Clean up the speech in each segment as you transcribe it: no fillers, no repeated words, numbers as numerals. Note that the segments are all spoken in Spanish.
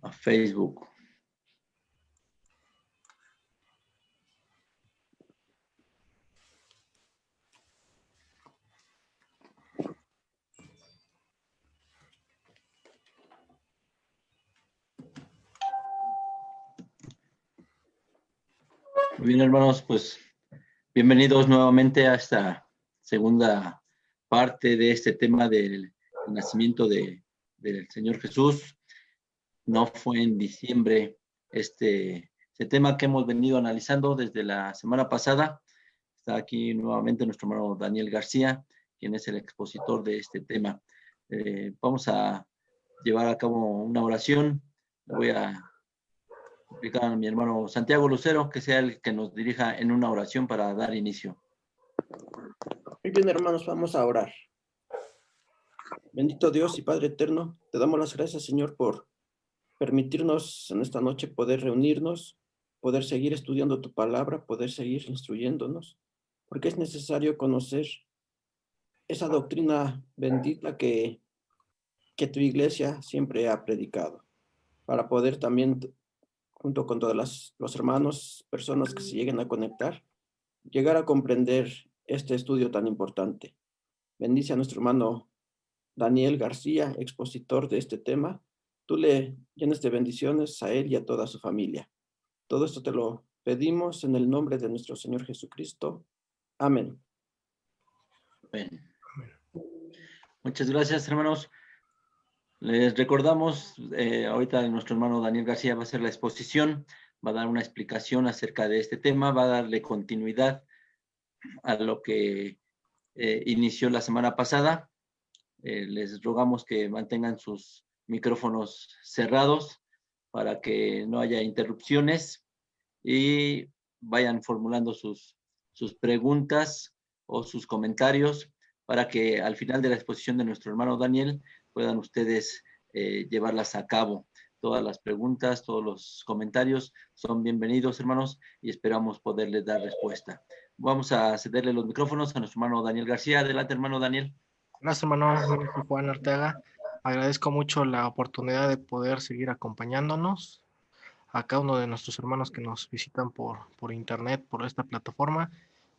a Facebook. Muy bien, hermanos, pues bienvenidos nuevamente a esta segunda parte de este tema del nacimiento del Señor Jesús. No fue en diciembre este tema que hemos venido analizando desde la semana pasada. Está aquí nuevamente nuestro hermano Daniel García, quien es el expositor de este tema. Vamos a llevar a cabo una oración. Voy a explicar a mi hermano Santiago Lucero, que sea el que nos dirija en una oración para dar inicio. Muy bien, hermanos, vamos a orar. Bendito Dios y Padre eterno, te damos las gracias, Señor, por permitirnos en esta noche poder reunirnos, poder seguir estudiando tu palabra, poder seguir instruyéndonos, porque es necesario conocer esa doctrina bendita que tu iglesia siempre ha predicado, para poder también, junto con todos los hermanos, personas que se lleguen a conectar, llegar a comprender este estudio tan importante. Bendice a nuestro hermano Daniel García, expositor de este tema. Tú le llenes de bendiciones a él y a toda su familia. Todo esto te lo pedimos en el nombre de nuestro Señor Jesucristo. Amén. Bien. Muchas gracias, hermanos. Les recordamos, ahorita nuestro hermano Daniel García va a hacer la exposición, va a dar una explicación acerca de este tema, va a darle continuidad a lo que inició la semana pasada. Les rogamos que mantengan sus micrófonos cerrados para que no haya interrupciones y vayan formulando sus preguntas o sus comentarios para que al final de la exposición de nuestro hermano Daniel puedan ustedes llevarlas a cabo. Todas las preguntas, todos los comentarios son bienvenidos, hermanos, y esperamos poderles dar respuesta. Vamos a cederle los micrófonos a nuestro hermano Daniel García. Adelante, hermano Daniel. Gracias, hermano. Yo soy Juan Arteaga. Agradezco mucho la oportunidad de poder seguir acompañándonos a cada uno de nuestros hermanos que nos visitan por internet, por esta plataforma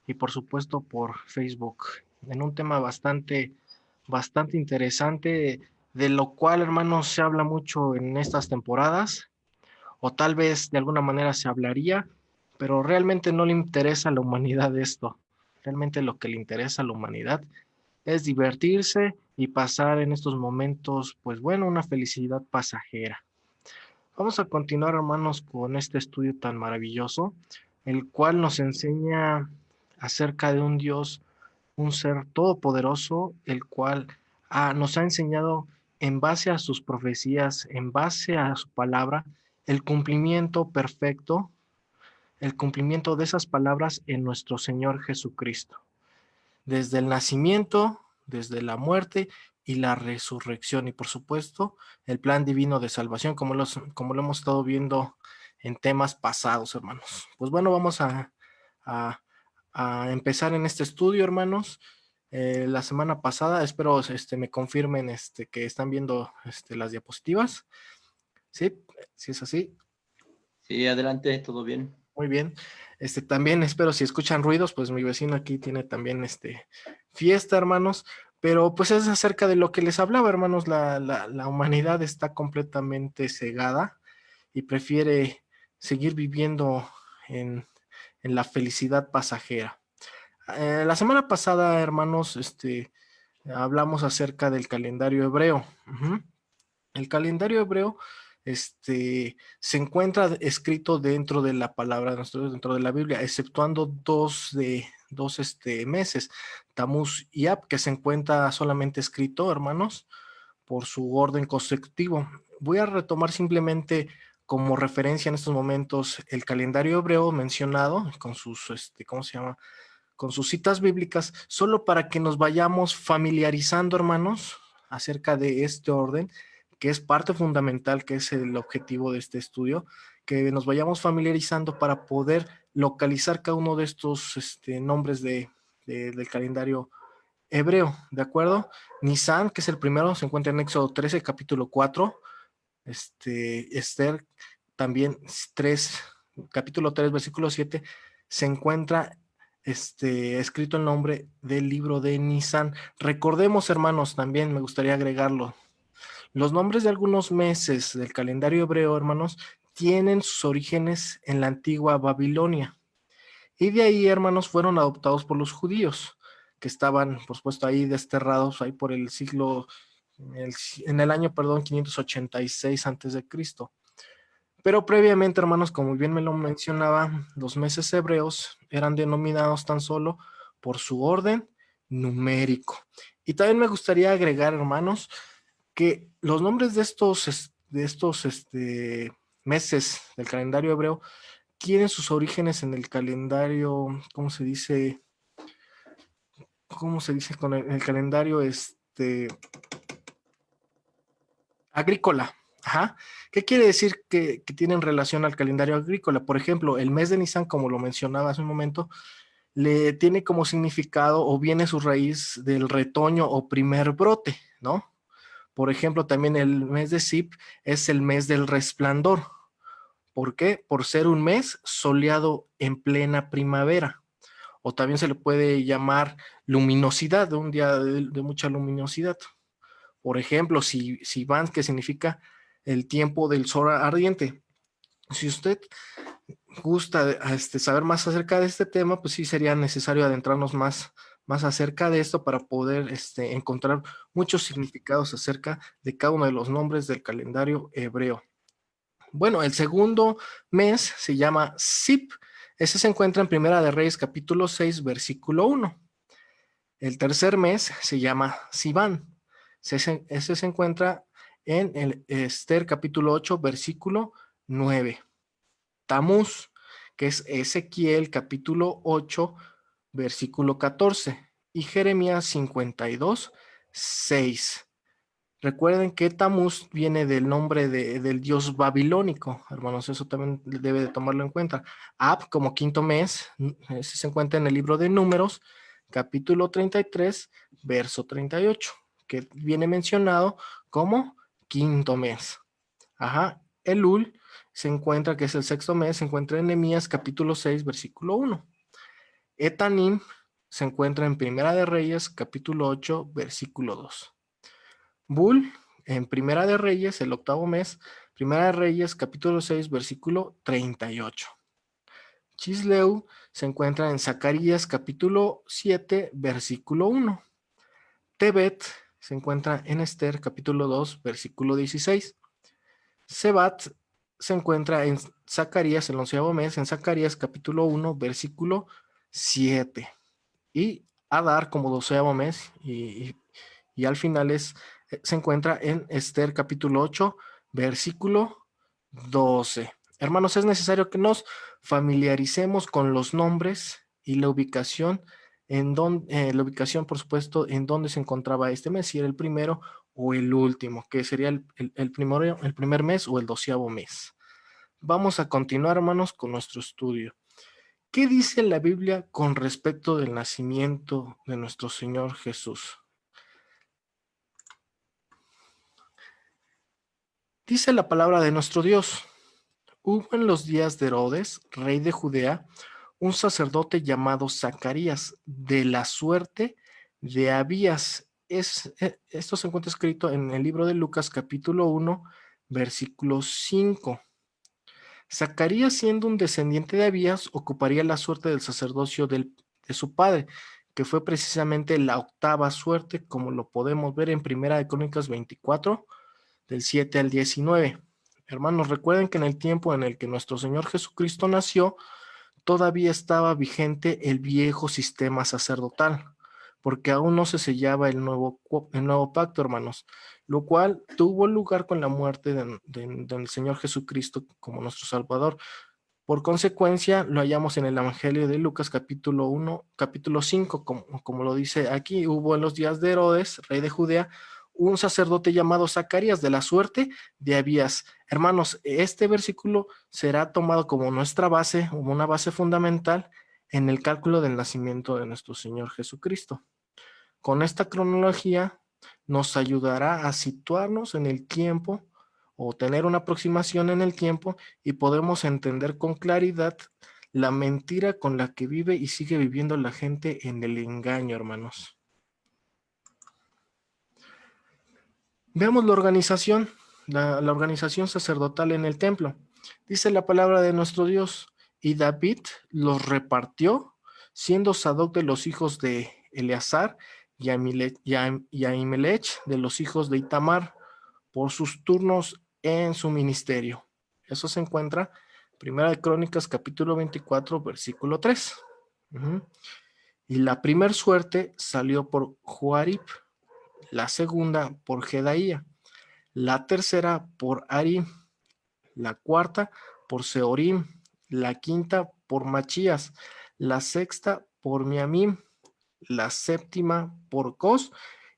y por supuesto por Facebook, en un tema bastante interesante, de lo cual, hermanos, se habla mucho en estas temporadas, o tal vez de alguna manera se hablaría, pero realmente no le interesa a la humanidad esto. Realmente lo que le interesa a la humanidad es divertirse y pasar en estos momentos, pues bueno, una felicidad pasajera. Vamos a continuar, hermanos, con este estudio tan maravilloso, el cual nos enseña acerca de un Dios, un ser todopoderoso, el cual nos ha enseñado en base a sus profecías, en base a su palabra, el cumplimiento perfecto, el cumplimiento de esas palabras en nuestro Señor Jesucristo. Desde el nacimiento, desde la muerte y la resurrección, y por supuesto el plan divino de salvación, como lo hemos estado viendo en temas pasados, hermanos. Pues bueno, vamos a empezar en este estudio, hermanos. La semana pasada, espero me confirmen que están viendo las diapositivas. ¿Sí? ¿Sí es así? Sí, adelante, todo bien. Muy bien. También espero, si escuchan ruidos, pues mi vecino aquí tiene también fiesta, hermanos, pero pues es acerca de lo que les hablaba, hermanos. La humanidad está completamente cegada y prefiere seguir viviendo en la felicidad pasajera. La semana pasada, hermanos, hablamos acerca del calendario hebreo. El calendario hebreo se encuentra escrito dentro de la palabra de nosotros, dentro de la Biblia, exceptuando dos meses, Tamuz y Ab, que se encuentra solamente escrito, hermanos, por su orden consecutivo. Voy a retomar simplemente como referencia en estos momentos el calendario hebreo mencionado con sus, ¿cómo se llama? Con sus citas bíblicas, solo para que nos vayamos familiarizando, hermanos, acerca de este orden, que es parte fundamental, que es el objetivo de este estudio, que nos vayamos familiarizando para poder localizar cada uno de estos nombres del calendario hebreo, ¿de acuerdo? Nisan, que es el primero, se encuentra en Éxodo 13, capítulo 4. Esther, también capítulo 3, versículo 7, se encuentra escrito el nombre del libro de Nisan. Recordemos, hermanos, también me gustaría agregarlo. Los nombres de algunos meses del calendario hebreo, hermanos, tienen sus orígenes en la antigua Babilonia. Y de ahí, hermanos, fueron adoptados por los judíos, que estaban, por supuesto, ahí desterrados ahí por el siglo, en el año, 586 antes de Cristo. Pero previamente, hermanos, como bien me lo mencionaba, los meses hebreos eran denominados tan solo por su orden numérico. Y también me gustaría agregar, hermanos, que los nombres de estos meses del calendario hebreo tienen sus orígenes en el calendario, ¿cómo se dice? Con el calendario agrícola? Ajá. ¿Qué quiere decir que tienen relación al calendario agrícola? Por ejemplo, el mes de Nisan, como lo mencionaba hace un momento, le tiene como significado o viene su raíz del retoño o primer brote, ¿no? Por ejemplo, también el mes de Sip es el mes del resplandor. ¿Por qué? Por ser un mes soleado en plena primavera. O también se le puede llamar luminosidad, un día de mucha luminosidad. Por ejemplo, Sivan, que significa el tiempo del sol ardiente. Si usted gusta saber más acerca de este tema, pues sí sería necesario adentrarnos más acerca de esto para poder encontrar muchos significados acerca de cada uno de los nombres del calendario hebreo. Bueno, el segundo mes se llama Sip. Ese se encuentra en Primera de Reyes, capítulo 6, versículo 1. El tercer mes se llama Sivan. Ese se encuentra en el Esther, capítulo 8, versículo 9. Tamuz, que es Ezequiel, capítulo 8, versículo 14. Y Jeremías 52, 6. Recuerden que Tamuz viene del nombre del dios babilónico, hermanos, eso también debe de tomarlo en cuenta. Ab, como quinto mes, ese se encuentra en el libro de Números, capítulo 33, verso 38, que viene mencionado como quinto mes. Ajá, Elul se encuentra, que es el sexto mes, se encuentra en Nehemías, capítulo 6, versículo 1. Etanim se encuentra en Primera de Reyes, capítulo 8, versículo 2. Bul, en Primera de Reyes, el octavo mes, Primera de Reyes, capítulo 6, versículo 38. Chisleu se encuentra en Zacarías, capítulo 7, versículo 1. Tebet se encuentra en Esther, capítulo 2, versículo 16. Sebat se encuentra en Zacarías, el onceavo mes, en Zacarías, capítulo 1, versículo 7. Y Adar como doceavo mes, y al final se encuentra en Esther capítulo 8, versículo 12. Hermanos, es necesario que nos familiaricemos con los nombres y la ubicación, por supuesto, en dónde se encontraba este mes, si era el primero o el último, que sería el primer mes o el 12º mes. Vamos a continuar, hermanos, con nuestro estudio. ¿Qué dice la Biblia con respecto del nacimiento de nuestro Señor Jesús? Dice la palabra de nuestro Dios: hubo en los días de Herodes, rey de Judea, un sacerdote llamado Zacarías, de la suerte de Abías. Esto se encuentra escrito en el libro de Lucas, capítulo 1, versículo 5. Zacarías, siendo un descendiente de Abías, ocuparía la suerte del sacerdocio de su padre, que fue precisamente la octava suerte, como lo podemos ver en Primera de Crónicas 24, del 7 al 19. Hermanos, recuerden que en el tiempo en el que nuestro Señor Jesucristo nació, todavía estaba vigente el viejo sistema sacerdotal, porque aún no se sellaba el nuevo pacto, hermanos, lo cual tuvo lugar con la muerte del Señor Jesucristo como nuestro Salvador. Por consecuencia, lo hallamos en el Evangelio de Lucas, capítulo 1, capítulo 5, como lo dice aquí: hubo en los días de Herodes, rey de Judea, un sacerdote llamado Zacarías, de la suerte de Abías. Hermanos, este versículo será tomado como nuestra base, como una base fundamental en el cálculo del nacimiento de nuestro Señor Jesucristo. Con esta cronología nos ayudará a situarnos en el tiempo o tener una aproximación en el tiempo y podemos entender con claridad la mentira con la que vive y sigue viviendo la gente en el engaño, hermanos. Veamos la organización, la organización sacerdotal en el templo. Dice la palabra de nuestro Dios, y David los repartió, siendo Sadoc de los hijos de Eleazar y Ahimelech de los hijos de Itamar, por sus turnos en su ministerio. Eso se encuentra Primera de Crónicas, capítulo 24, versículo 3. Y la primer suerte salió por Joarib, la segunda por Jedaía, la tercera por Arim, la cuarta por Seorim, la quinta por Machías, la sexta por Miamim, la séptima por Cos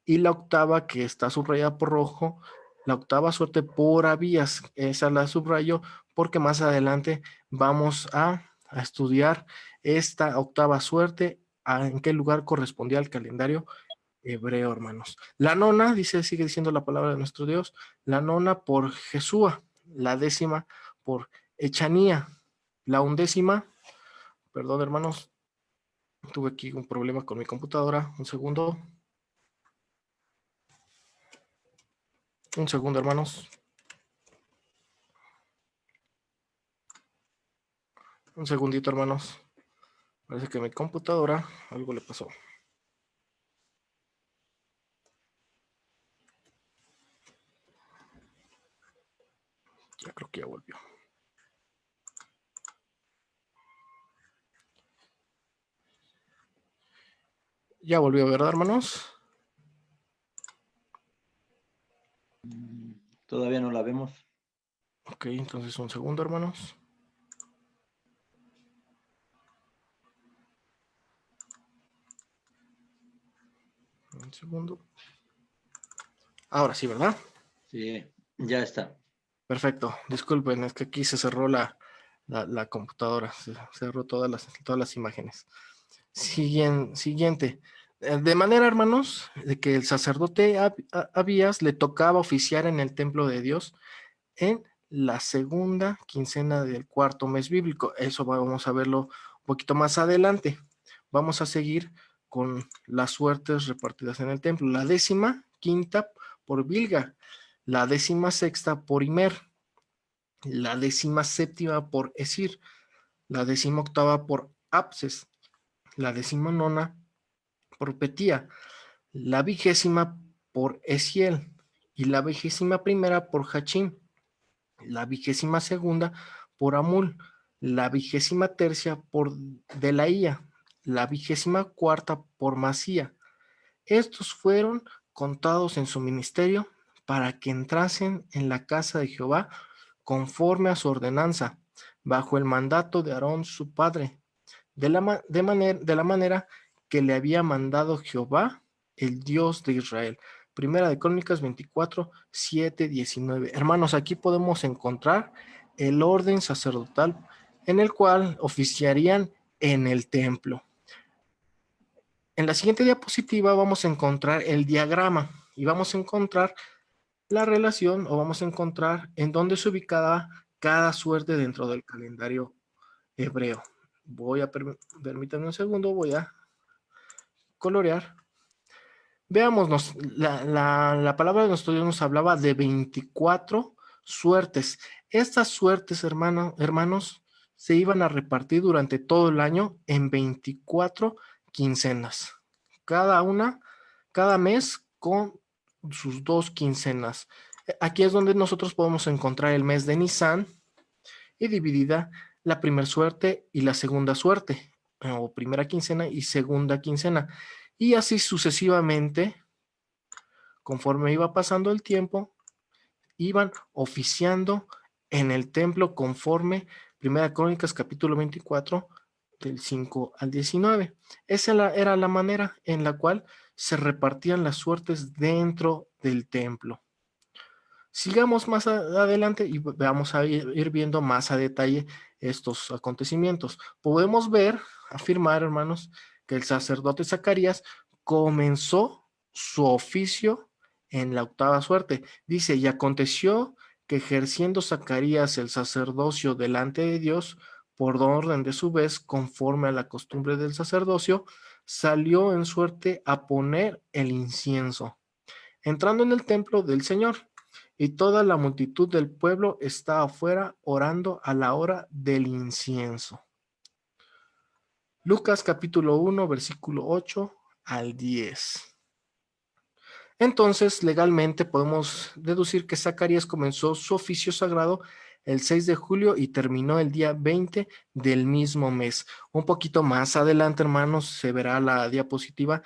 y la octava, que está subrayada por rojo, la octava suerte por Abías. Esa la subrayo porque más adelante vamos a estudiar esta octava suerte, en qué lugar correspondía al calendario hebreo, hermanos. La nona, sigue diciendo la palabra de nuestro Dios, la nona por Jesúa, la décima por Echanía, la undécima, perdón, hermanos, tuve aquí un problema con mi computadora, un segundo, hermanos, un segundito, hermanos, parece que a mi computadora algo le pasó. Ya creo que ya volvió. Ya volvió, ¿verdad, hermanos? Todavía no la vemos. Ok, entonces un segundo, hermanos. Un segundo. Ahora sí, ¿verdad? Sí, ya está. Perfecto. Disculpen, es que aquí se cerró la computadora. Se cerró todas las imágenes. Siguiente. De manera, hermanos, de que el sacerdote Abías le tocaba oficiar en el templo de Dios en la segunda quincena del cuarto mes bíblico. Eso vamos a verlo un poquito más adelante. Vamos a seguir con las suertes repartidas en el templo. La 15ª por Bilga, la 16ª por Imer, la 17ª por Esir, la 18ª por Apses, la 19ª por Petía, la 20ª por Esiel y la 21ª por Hachim, la 22ª por Amul, la 23ª por Delaía, la 24ª por Masía. Estos fueron contados en su ministerio para que entrasen en la casa de Jehová conforme a su ordenanza, bajo el mandato de Aarón su padre, de la manera que le había mandado Jehová, el Dios de Israel. Primera de Crónicas 24, 7, 19. Hermanos, aquí podemos encontrar el orden sacerdotal en el cual oficiarían en el templo. En la siguiente diapositiva vamos a encontrar el diagrama y vamos a encontrar la relación, o vamos a encontrar en dónde se ubicaba cada suerte dentro del calendario hebreo. Permítanme un segundo, voy a colorear. Veámonos, la palabra de nuestro Dios nos hablaba de 24 suertes. Estas suertes, hermanos, se iban a repartir durante todo el año en 24 quincenas. Cada mes con sus 2 quincenas. Aquí es donde nosotros podemos encontrar el mes de Nisan y dividida la primera suerte y la segunda suerte, o primera quincena y segunda quincena. Y así sucesivamente, conforme iba pasando el tiempo, iban oficiando en el templo conforme Primera Crónicas capítulo 24 del 5 al 19. Esa era la manera en la cual se repartían las suertes dentro del templo. Sigamos más adelante y vamos a ir viendo más a detalle estos acontecimientos. Podemos afirmar, hermanos, que el sacerdote Zacarías comenzó su oficio en la octava suerte. Dice, y aconteció que ejerciendo Zacarías el sacerdocio delante de Dios, por orden de su vez, conforme a la costumbre del sacerdocio, salió en suerte a poner el incienso, entrando en el templo del Señor, y toda la multitud del pueblo está afuera orando a la hora del incienso. Lucas capítulo 1, versículo 8 al 10. Entonces, legalmente podemos deducir que Zacarías comenzó su oficio sagrado el 6 de julio y terminó el día 20 del mismo mes. Un poquito más adelante, hermanos, se verá la diapositiva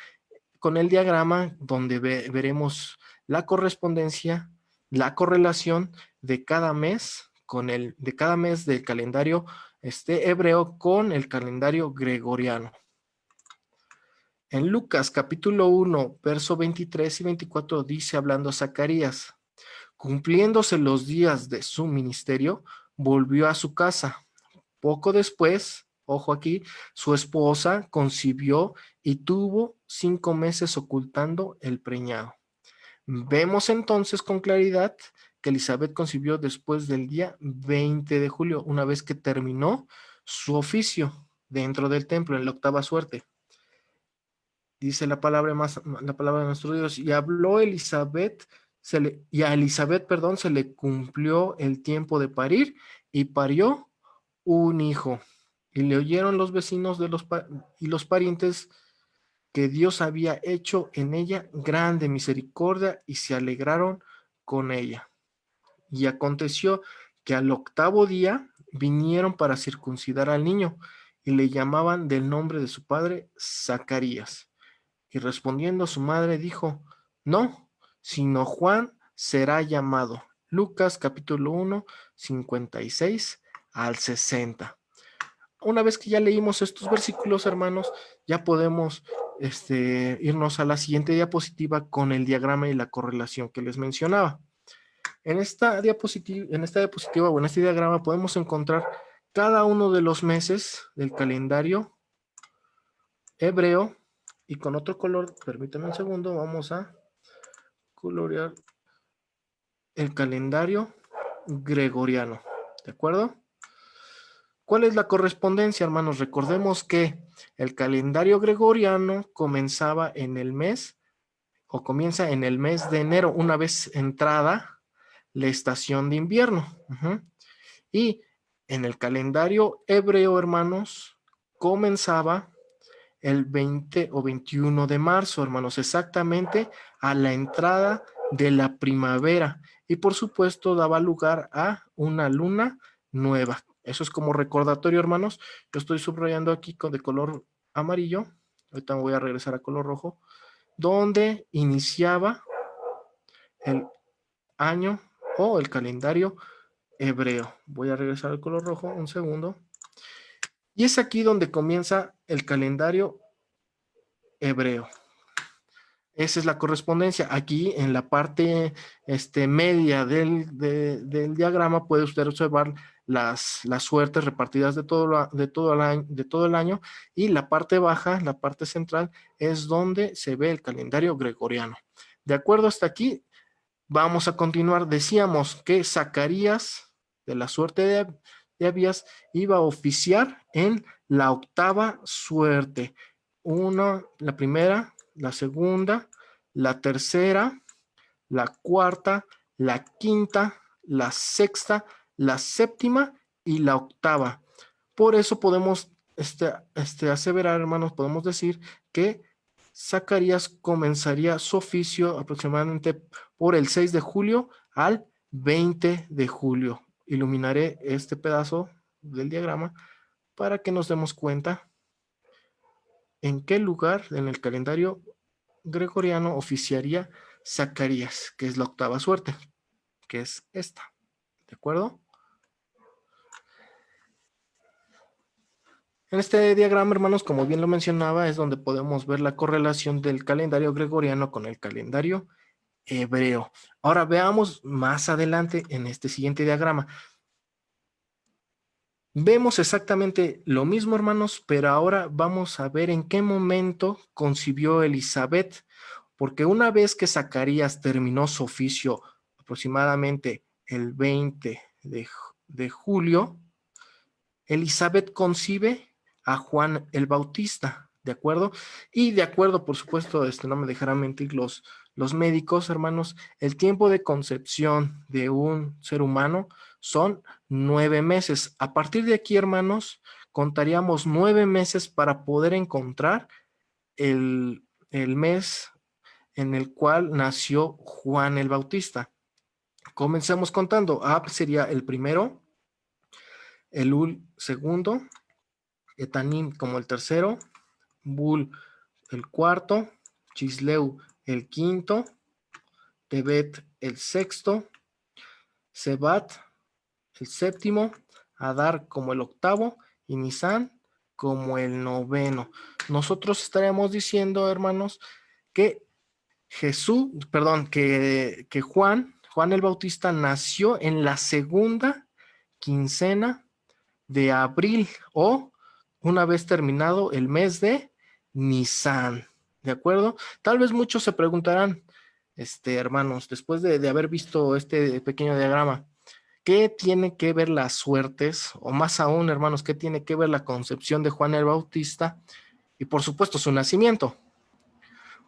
con el diagrama donde veremos la correspondencia, la correlación de cada mes de cada mes del calendario hebreo con el calendario gregoriano. En Lucas capítulo 1, verso 23 y 24 dice, hablando a Zacarías: cumpliéndose los días de su ministerio, volvió a su casa. Poco después, ojo aquí, su esposa concibió y tuvo 5 meses ocultando el preñado. Vemos entonces con claridad que Elizabeth concibió después del día 20 de julio, una vez que terminó su oficio dentro del templo, en la octava suerte. Dice la palabra de nuestro Dios, y habló Elizabeth, a Elizabeth, se le cumplió el tiempo de parir y parió un hijo. Y le oyeron los vecinos y los parientes que Dios había hecho en ella grande misericordia y se alegraron con ella. Y aconteció que al octavo día vinieron para circuncidar al niño y le llamaban del nombre de su padre Zacarías. Y respondiendo su madre dijo: no, sino Juan será llamado. Lucas capítulo 1, 56 al 60. Una vez que ya leímos estos versículos, hermanos, ya podemos irnos a la siguiente diapositiva con el diagrama y la correlación que les mencionaba. En esta diapositiva o en este diagrama podemos encontrar cada uno de los meses del calendario hebreo. Y con otro color, permítanme un segundo, vamos a colorear el calendario gregoriano. ¿De acuerdo? ¿Cuál es la correspondencia, hermanos? Recordemos que el calendario gregoriano comienza en el mes de enero, una vez entrada la estación de invierno. Y en el calendario hebreo, hermanos, comenzaba el 20 o 21 de marzo, hermanos, exactamente a la entrada de la primavera. Y por supuesto daba lugar a una luna nueva. Eso es como recordatorio, hermanos. Yo estoy subrayando aquí de color amarillo. Ahorita me voy a regresar a color rojo. Donde iniciaba el año o el calendario hebreo. Voy a regresar al color rojo un segundo. Y es aquí donde comienza el calendario hebreo. Esa es la correspondencia. Aquí en la parte media del diagrama puede usted observar las suertes repartidas de todo el año, y la parte baja, la parte central, es donde se ve el calendario gregoriano. De acuerdo hasta aquí, vamos a continuar. Decíamos que Zacarías, de la suerte de Abías, iba a oficiar en la octava suerte. La primera, la segunda, la tercera, la cuarta, la quinta, la sexta, la séptima y la octava. Por eso podemos aseverar, hermanos, podemos decir que Zacarías comenzaría su oficio aproximadamente por el 6 de julio al 20 de julio. Iluminaré este pedazo del diagrama para que nos demos cuenta en qué lugar en el calendario gregoriano oficiaría Zacarías, que es la octava suerte, que es esta. ¿De acuerdo? En este diagrama, hermanos, como bien lo mencionaba, es donde podemos ver la correlación del calendario gregoriano con el calendario hebreo. Ahora veamos más adelante en este siguiente diagrama. Vemos exactamente lo mismo, hermanos, pero ahora vamos a ver en qué momento concibió Elizabeth, porque una vez que Zacarías terminó su oficio aproximadamente el 20 de julio, Elizabeth concibe a Juan el Bautista, ¿de acuerdo? Y de acuerdo, por supuesto, no me dejarán mentir los médicos, hermanos, el tiempo de concepción de un ser humano son 9 meses. A partir de aquí, hermanos, contaríamos 9 meses para poder encontrar el mes en el cual nació Juan el Bautista. Comencemos contando. Ab sería el primero, Elul segundo, Etanim como el tercero, Bul el cuarto, Chisleu el quinto, Tebet el sexto, Sebat el séptimo, Adar como el octavo y Nisan como el noveno. Nosotros estaremos diciendo, hermanos, que Juan el Bautista nació en la segunda quincena de abril o una vez terminado el mes de Nisan, ¿de acuerdo? Tal vez muchos se preguntarán, hermanos, después de haber visto este pequeño diagrama, ¿qué tiene que ver las suertes? O más aún, hermanos, ¿qué tiene que ver la concepción de Juan el Bautista? Y por supuesto su nacimiento.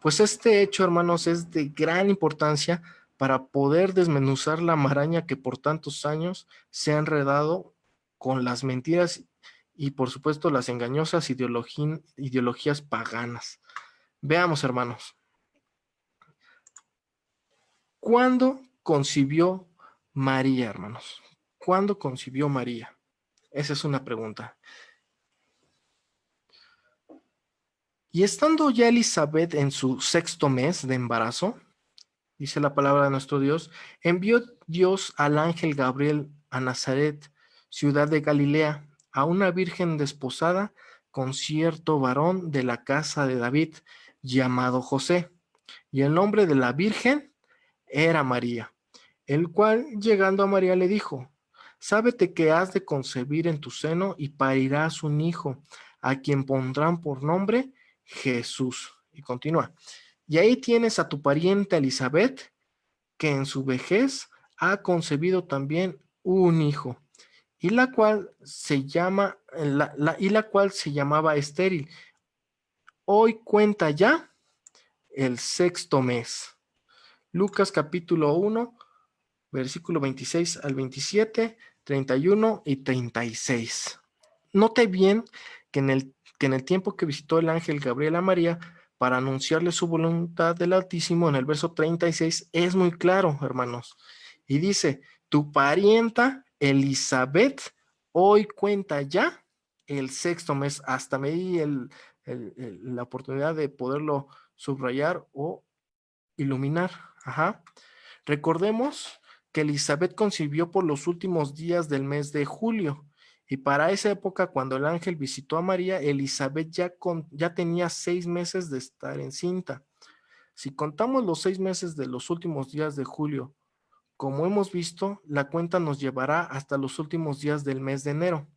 Pues este hecho, hermanos, es de gran importancia para poder desmenuzar la maraña que por tantos años se ha enredado con las mentiras y por supuesto las engañosas ideologías paganas. Veamos, hermanos. ¿Cuándo concibió María, hermanos? ¿Cuándo concibió María? Esa es una pregunta. Y estando ya Elizabeth en su 6º mes de embarazo, dice la palabra de nuestro Dios, envió Dios al ángel Gabriel a Nazaret, ciudad de Galilea, a una virgen desposada con cierto varón de la casa de David, llamado José. Y el nombre de la virgen era María, el cual, llegando a María, le dijo, sábete que has de concebir en tu seno y parirás un hijo, a quien pondrán por nombre Jesús. Y continúa. Y ahí tienes a tu pariente Elizabeth, que en su vejez ha concebido también un hijo, y la cual se llamaba estéril. Hoy cuenta ya el 6º mes. Lucas capítulo 1, versículo 26 al 27, 31 y 36. Note bien que en el tiempo que visitó el ángel Gabriel a María para anunciarle su voluntad del Altísimo, en el verso 36 es muy claro, hermanos. Y dice, tu parienta Elizabeth hoy cuenta ya el 6º mes. Hasta me di la oportunidad de poderlo subrayar o iluminar. Ajá. Recordemos que Elizabeth concibió por los últimos días del mes de julio. Y para esa época, cuando el ángel visitó a María, Elizabeth ya tenía 6 meses de estar encinta. Si contamos los 6 meses de los últimos días de julio, como hemos visto, la cuenta nos llevará hasta los últimos días del mes de enero.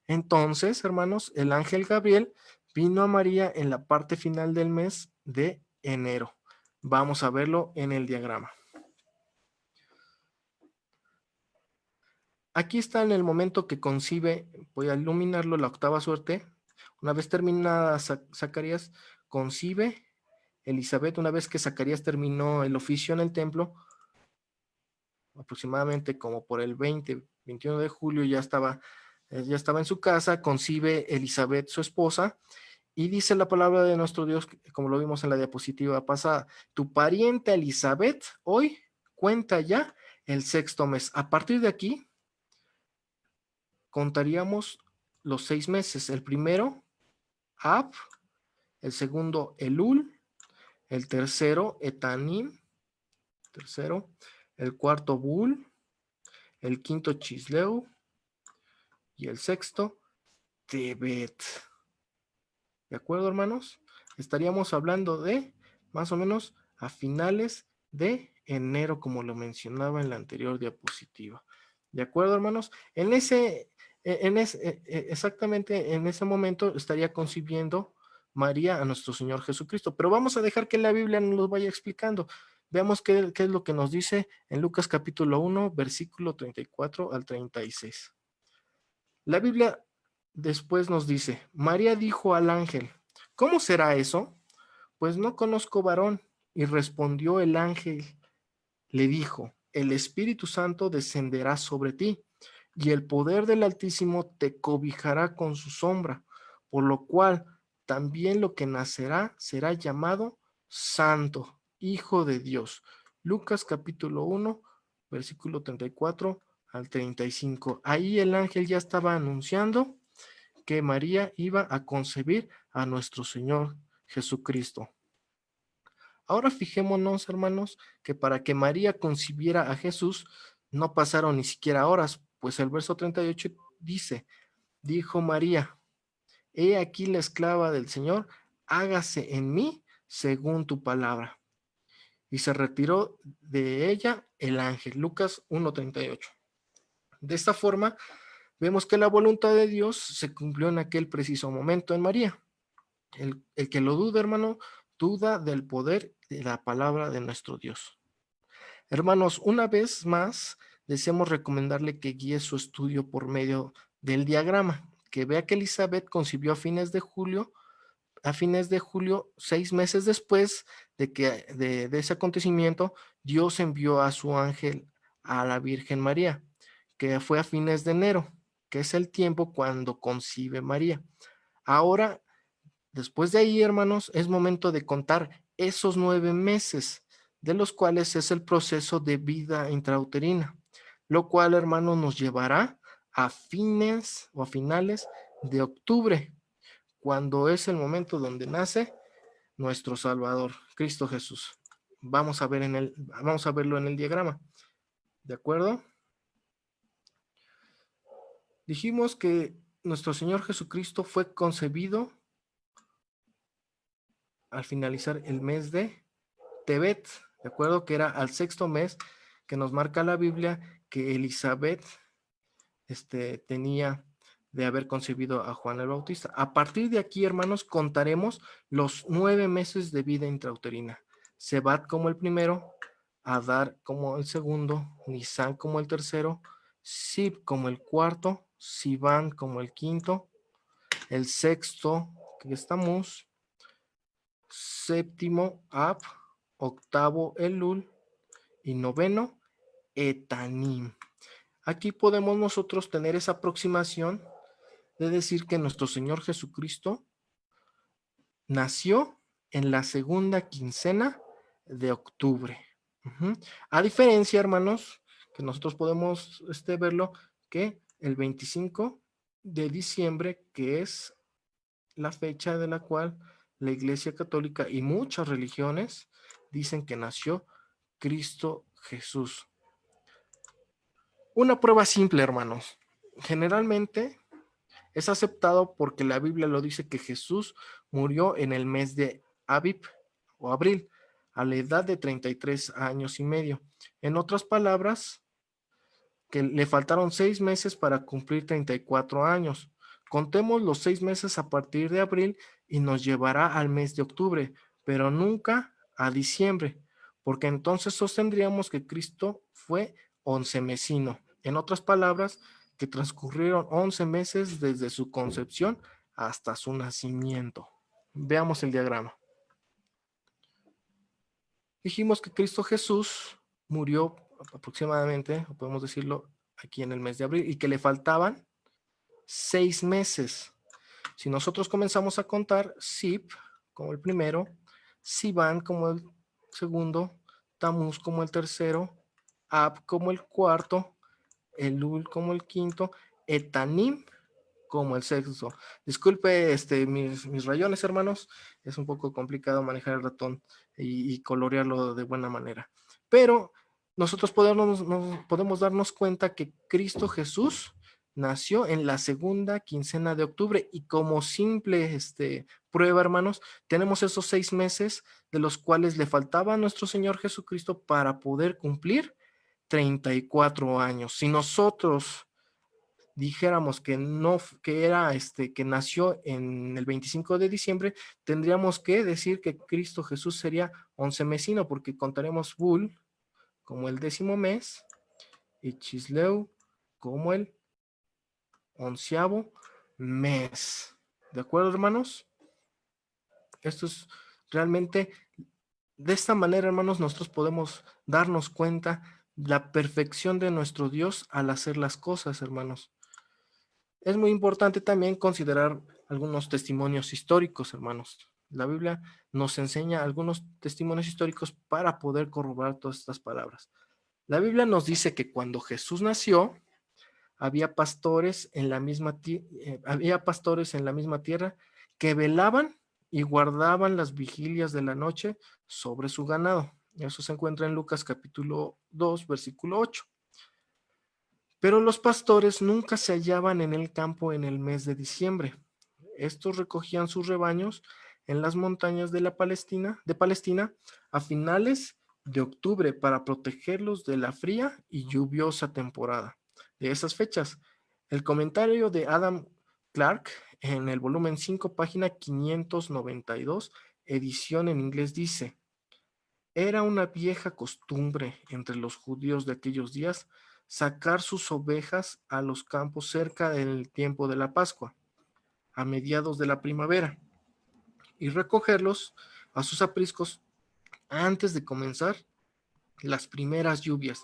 Entonces, hermanos, el ángel Gabriel vino a María en la parte final del mes de enero. Vamos a verlo en el diagrama. Aquí está en el momento que concibe, voy a iluminarlo, la octava suerte. Una vez terminada Zacarías, concibe Elizabeth. Una vez que Zacarías terminó el oficio en el templo, aproximadamente como por el 21 de julio ya estaba en su casa, concibe Elizabeth, su esposa, y dice la palabra de nuestro Dios, como lo vimos en la diapositiva pasada, tu pariente Elizabeth hoy cuenta ya el 6º mes. A partir de aquí, contaríamos los 6 meses. El primero, Ab, el segundo, Elul, el tercero, Etanim, el cuarto, Bul, el quinto, Chisleu, y el sexto, Tebet. ¿De acuerdo, hermanos? Estaríamos hablando de más o menos a finales de enero, como lo mencionaba en la anterior diapositiva. ¿De acuerdo, hermanos? Exactamente en ese momento estaría concibiendo María a nuestro Señor Jesucristo. Pero vamos a dejar que la Biblia nos lo vaya explicando. Veamos qué es lo que nos dice en Lucas capítulo 1, versículo 34 al 36. La Biblia después nos dice, María dijo al ángel, ¿cómo será eso? Pues no conozco varón. Y respondió el ángel, le dijo, el Espíritu Santo descenderá sobre ti, y el poder del Altísimo te cobijará con su sombra, por lo cual también lo que nacerá será llamado Santo, Hijo de Dios. Lucas capítulo 1, versículo 34 al 35. Ahí el ángel ya estaba anunciando que María iba a concebir a nuestro Señor Jesucristo. Ahora fijémonos, hermanos, que para que María concibiera a Jesús no pasaron ni siquiera horas, pues el verso 38 dice, dijo María, he aquí la esclava del Señor, hágase en mí según tu palabra. Y se retiró de ella el ángel. Lucas 1:38. De esta forma, vemos que la voluntad de Dios se cumplió en aquel preciso momento en María. El que lo duda, hermano, duda del poder de la palabra de nuestro Dios. Hermanos, una vez más, deseamos recomendarle que guíe su estudio por medio del diagrama, que vea que Elizabeth concibió a fines de julio, 6 meses después de ese acontecimiento, Dios envió a su ángel a la Virgen María, que fue a fines de enero, que es el tiempo cuando concibe María. Ahora, después de ahí, hermanos, es momento de contar esos 9 meses, de los cuales es el proceso de vida intrauterina, lo cual, hermanos, nos llevará a fines o a finales de octubre, cuando es el momento donde nace nuestro Salvador, Cristo Jesús. Vamos a verlo en el diagrama. ¿De acuerdo? Dijimos que nuestro Señor Jesucristo fue concebido al finalizar el mes de Tebet, ¿de acuerdo? Que era al 6º mes, que nos marca la Biblia que Elizabeth tenía de haber concebido a Juan el Bautista. A partir de aquí, hermanos, contaremos los 9 meses de vida intrauterina. Sebat como el primero, Adar como el segundo, Nisan como el tercero, Sib como el cuarto, Sivan como el quinto, el sexto, que estamos, séptimo, Ab, octavo, Elul, y noveno, Etanim. Aquí podemos nosotros tener esa aproximación de decir que nuestro Señor Jesucristo nació en la segunda quincena de octubre. A diferencia, hermanos, que nosotros podemos verlo, que el 25 de diciembre, que es la fecha de la cual la Iglesia Católica y muchas religiones dicen que nació Cristo Jesús. Una prueba simple, hermanos. Generalmente es aceptado porque la Biblia lo dice que Jesús murió en el mes de Abib o abril, a la edad de 33 años y medio. En otras palabras, que le faltaron 6 meses para cumplir 34 años. Contemos los 6 meses a partir de abril y nos llevará al mes de octubre, pero nunca a diciembre, porque entonces sostendríamos que Cristo fue 11mesino. En otras palabras, que transcurrieron 11 meses desde su concepción hasta su nacimiento. Veamos el diagrama. Dijimos que Cristo Jesús murió aproximadamente, podemos decirlo, aquí en el mes de abril, y que le faltaban 6 meses. Si nosotros comenzamos a contar, Sib como el primero, Sivan como el segundo, Tamuz como el tercero, Ab como el cuarto, Elul como el quinto, Etanim como el sexto. Disculpe mis rayones, hermanos, es un poco complicado manejar el ratón y colorearlo de buena manera. Pero nosotros podemos darnos cuenta que Cristo Jesús nació en la segunda quincena de octubre, y como simple prueba, hermanos, tenemos esos 6 meses de los cuales le faltaba a nuestro Señor Jesucristo para poder cumplir 34 años. Si nosotros dijéramos que no, que era que nació en el 25 de diciembre, tendríamos que decir que Cristo Jesús sería oncemesino, porque contaremos Bul como el 10º mes y Chisleu como el 11º mes. ¿De acuerdo, hermanos? Esto es realmente, de esta manera, hermanos, nosotros podemos darnos cuenta la perfección de nuestro Dios al hacer las cosas, hermanos. Es muy importante también considerar algunos testimonios históricos, hermanos. La Biblia nos enseña algunos testimonios históricos para poder corroborar todas estas palabras. La Biblia nos dice que cuando Jesús nació, había pastores en la misma tierra que velaban y guardaban las vigilias de la noche sobre su ganado. Eso se encuentra en Lucas capítulo 2, versículo 8. Pero los pastores nunca se hallaban en el campo en el mes de diciembre. Estos recogían sus rebaños en las montañas de Palestina a finales de octubre para protegerlos de la fría y lluviosa temporada de esas fechas. El comentario de Adam Clarke en el volumen 5, página 592, edición en inglés, dice: era una vieja costumbre entre los judíos de aquellos días sacar sus ovejas a los campos cerca del tiempo de la Pascua, a mediados de la primavera, y recogerlos a sus apriscos antes de comenzar las primeras lluvias,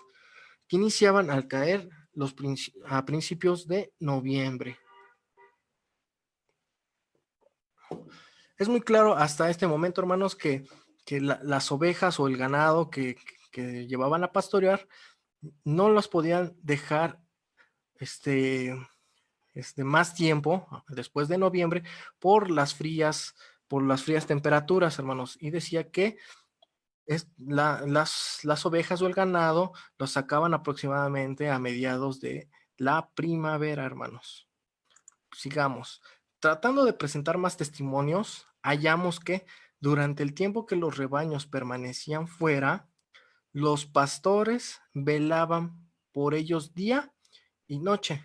que iniciaban al caer a principios de noviembre. Es muy claro hasta este momento, hermanos, que las ovejas o el ganado que llevaban a pastorear no los podían dejar más tiempo después de noviembre por las frías temperaturas, hermanos. Y decía que las ovejas o el ganado los sacaban aproximadamente a mediados de la primavera, hermanos. Sigamos. Tratando de presentar más testimonios, hallamos que durante el tiempo que los rebaños permanecían fuera, los pastores velaban por ellos día y noche,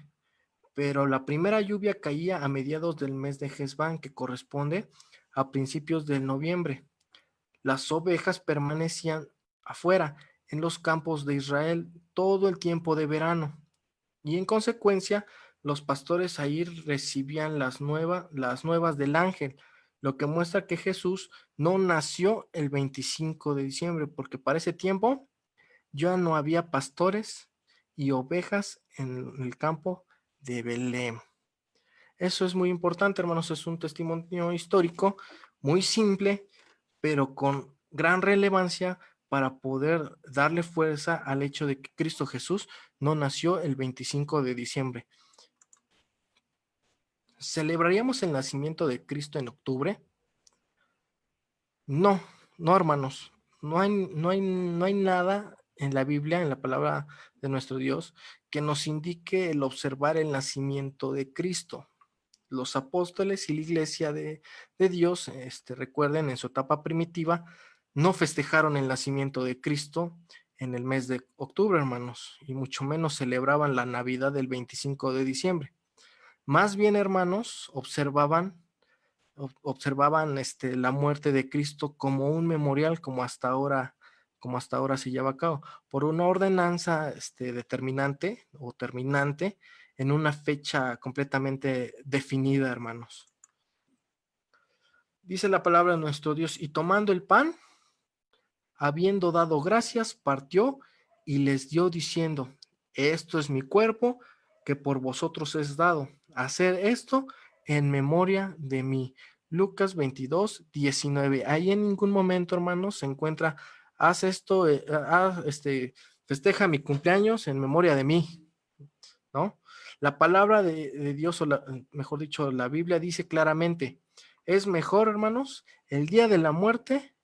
pero la primera lluvia caía a mediados del mes de Hesbán, que corresponde a principios de noviembre. Las ovejas permanecían afuera en los campos de Israel todo el tiempo de verano, y en consecuencia los pastores ahí recibían las nuevas del ángel, lo que muestra que Jesús no nació el 25 de diciembre, porque para ese tiempo ya no había pastores y ovejas en el campo de Belén. Eso es muy importante, hermanos. Es un testimonio histórico muy simple, pero con gran relevancia para poder darle fuerza al hecho de que Cristo Jesús no nació el 25 de diciembre. ¿Celebraríamos el nacimiento de Cristo en octubre? No, hermanos. No hay nada en la Biblia, en la palabra de nuestro Dios, que nos indique el observar el nacimiento de Cristo. Los apóstoles y la iglesia de Dios, recuerden, en su etapa primitiva, no festejaron el nacimiento de Cristo en el mes de octubre, hermanos, y mucho menos celebraban la Navidad del 25 de diciembre. Más bien, hermanos, observaban la muerte de Cristo como un memorial, como hasta ahora se lleva a cabo, por una ordenanza determinante o terminante en una fecha completamente definida, hermanos. Dice la palabra de nuestro Dios: y tomando el pan, habiendo dado gracias, partió y les dio diciendo: esto es mi cuerpo, que por vosotros es dado. Haced esto en memoria de mí. Lucas 22, 19. Ahí en ningún momento, hermanos, se encuentra: haz esto, festeja mi cumpleaños en memoria de mí, ¿no? La palabra de Dios, mejor dicho, la Biblia dice claramente: es mejor, hermanos, el día de la muerte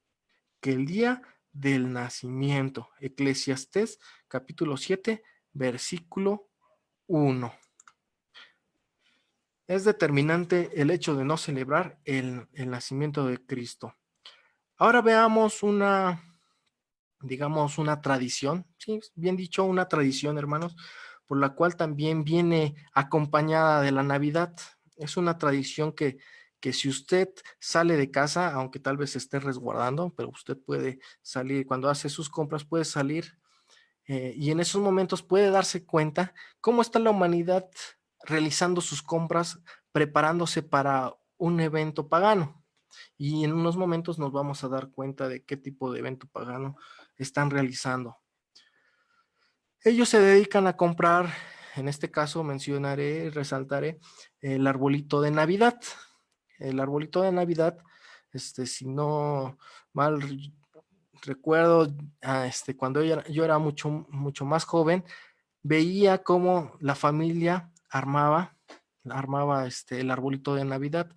que el día del nacimiento. Eclesiastés capítulo 7, versículo 1. Es determinante el hecho de no celebrar el nacimiento de Cristo. Ahora veamos una tradición, sí, bien dicho, una tradición, hermanos, por la cual también viene acompañada de la Navidad. Es una tradición que si usted sale de casa, aunque tal vez esté resguardando, pero usted puede salir, cuando hace sus compras, puede salir y en esos momentos puede darse cuenta cómo está la humanidad realizando sus compras, preparándose para un evento pagano. Y en unos momentos nos vamos a dar cuenta de qué tipo de evento pagano están realizando. Ellos se dedican a comprar, en este caso mencionaré, resaltaré el arbolito de Navidad. El arbolito de Navidad, si no mal recuerdo, cuando yo era mucho más joven, veía cómo la familia armaba el arbolito de Navidad.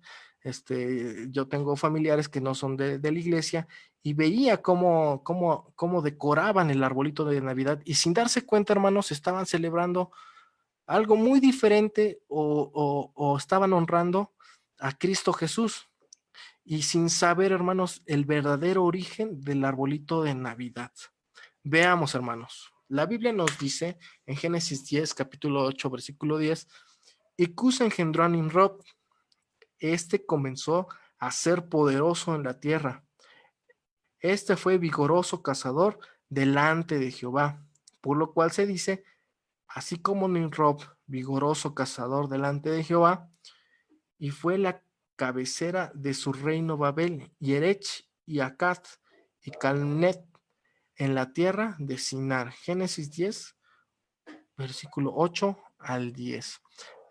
Yo tengo familiares que no son de la iglesia y veía cómo decoraban el arbolito de Navidad y sin darse cuenta, hermanos, estaban celebrando algo muy diferente o estaban honrando a Cristo Jesús y sin saber, hermanos, el verdadero origen del arbolito de Navidad. Veamos, hermanos. La Biblia nos dice en Génesis 10, capítulo 8, versículo 10, y Cus engendró a Nimrod. Este comenzó a ser poderoso en la tierra. Este fue vigoroso cazador delante de Jehová, por lo cual se dice, así como Nimrod, vigoroso cazador delante de Jehová, y fue la cabecera de su reino Babel, y Erech, y Akkad, y Calnet, en la tierra de Sinar. Génesis 10, versículo 8 al 10.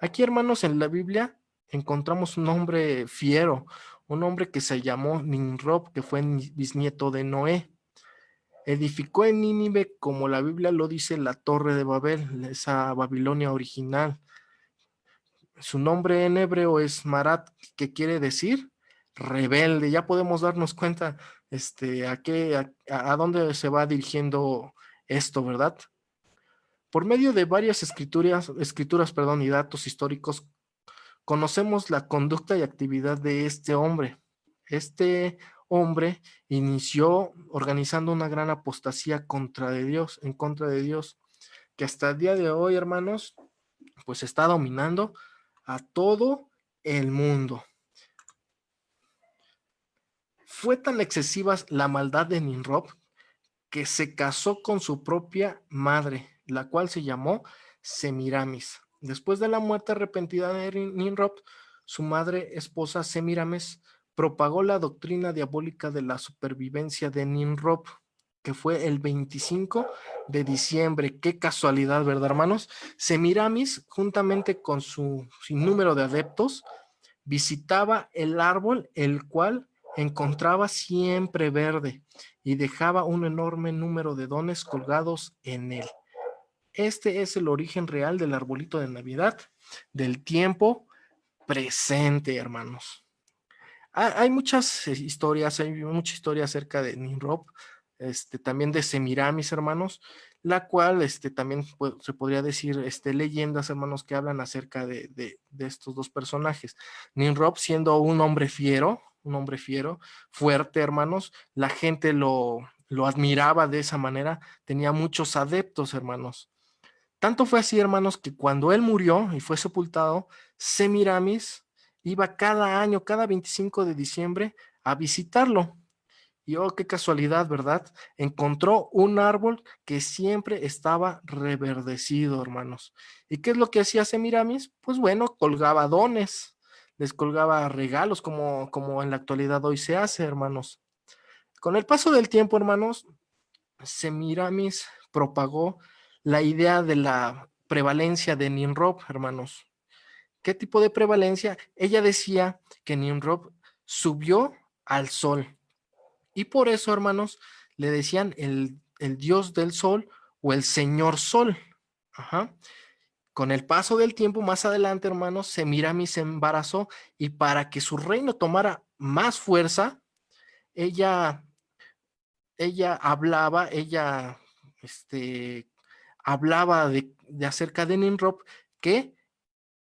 Aquí, hermanos, en la Biblia encontramos un hombre fiero, un hombre que se llamó Nimrod, que fue bisnieto de Noé. Edificó en Nínive, como la Biblia lo dice, la Torre de Babel, esa Babilonia original. Su nombre en hebreo es Marat, que quiere decir rebelde. Ya podemos darnos cuenta a dónde se va dirigiendo esto, ¿verdad? Por medio de varias escrituras, y datos históricos, conocemos la conducta y actividad de este hombre. Este hombre inició organizando una gran apostasía en contra de Dios, que hasta el día de hoy, hermanos, pues está dominando a todo el mundo. Fue tan excesiva la maldad de Nimrod que se casó con su propia madre, la cual se llamó Semiramis. Después de la muerte repentina de Nimrod, su madre esposa Semiramis propagó la doctrina diabólica de la supervivencia de Nimrod, que fue el 25 de diciembre. Qué casualidad, ¿verdad, hermanos? Semiramis, juntamente con su sinnúmero de adeptos, visitaba el árbol, el cual encontraba siempre verde y dejaba un enorme número de dones colgados en él. Este es el origen real del arbolito de Navidad, del tiempo presente, hermanos. Hay muchas historias, acerca de Nimrod, también de Semiramis, hermanos, la cual también se podría decir leyendas, hermanos, que hablan acerca de estos dos personajes. Nimrod siendo un hombre fiero, fuerte, hermanos, la gente lo admiraba de esa manera, tenía muchos adeptos, hermanos. Tanto fue así, hermanos, que cuando él murió y fue sepultado, Semiramis iba cada año, cada 25 de diciembre, a visitarlo. Y oh, qué casualidad, ¿verdad? Encontró un árbol que siempre estaba reverdecido, hermanos. ¿Y qué es lo que hacía Semiramis? Pues bueno, colgaba dones, les colgaba regalos, como en la actualidad hoy se hace, hermanos. Con el paso del tiempo, hermanos, Semiramis propagó la idea de la prevalencia de Nimrod, hermanos. ¿Qué tipo de prevalencia? Ella decía que Nimrod subió al sol. Y por eso, hermanos, le decían el dios del sol o el señor sol. Ajá. Con el paso del tiempo, más adelante, hermanos, Semiramis se embarazó y para que su reino tomara más fuerza, ella hablaba de acerca de Nimrod, que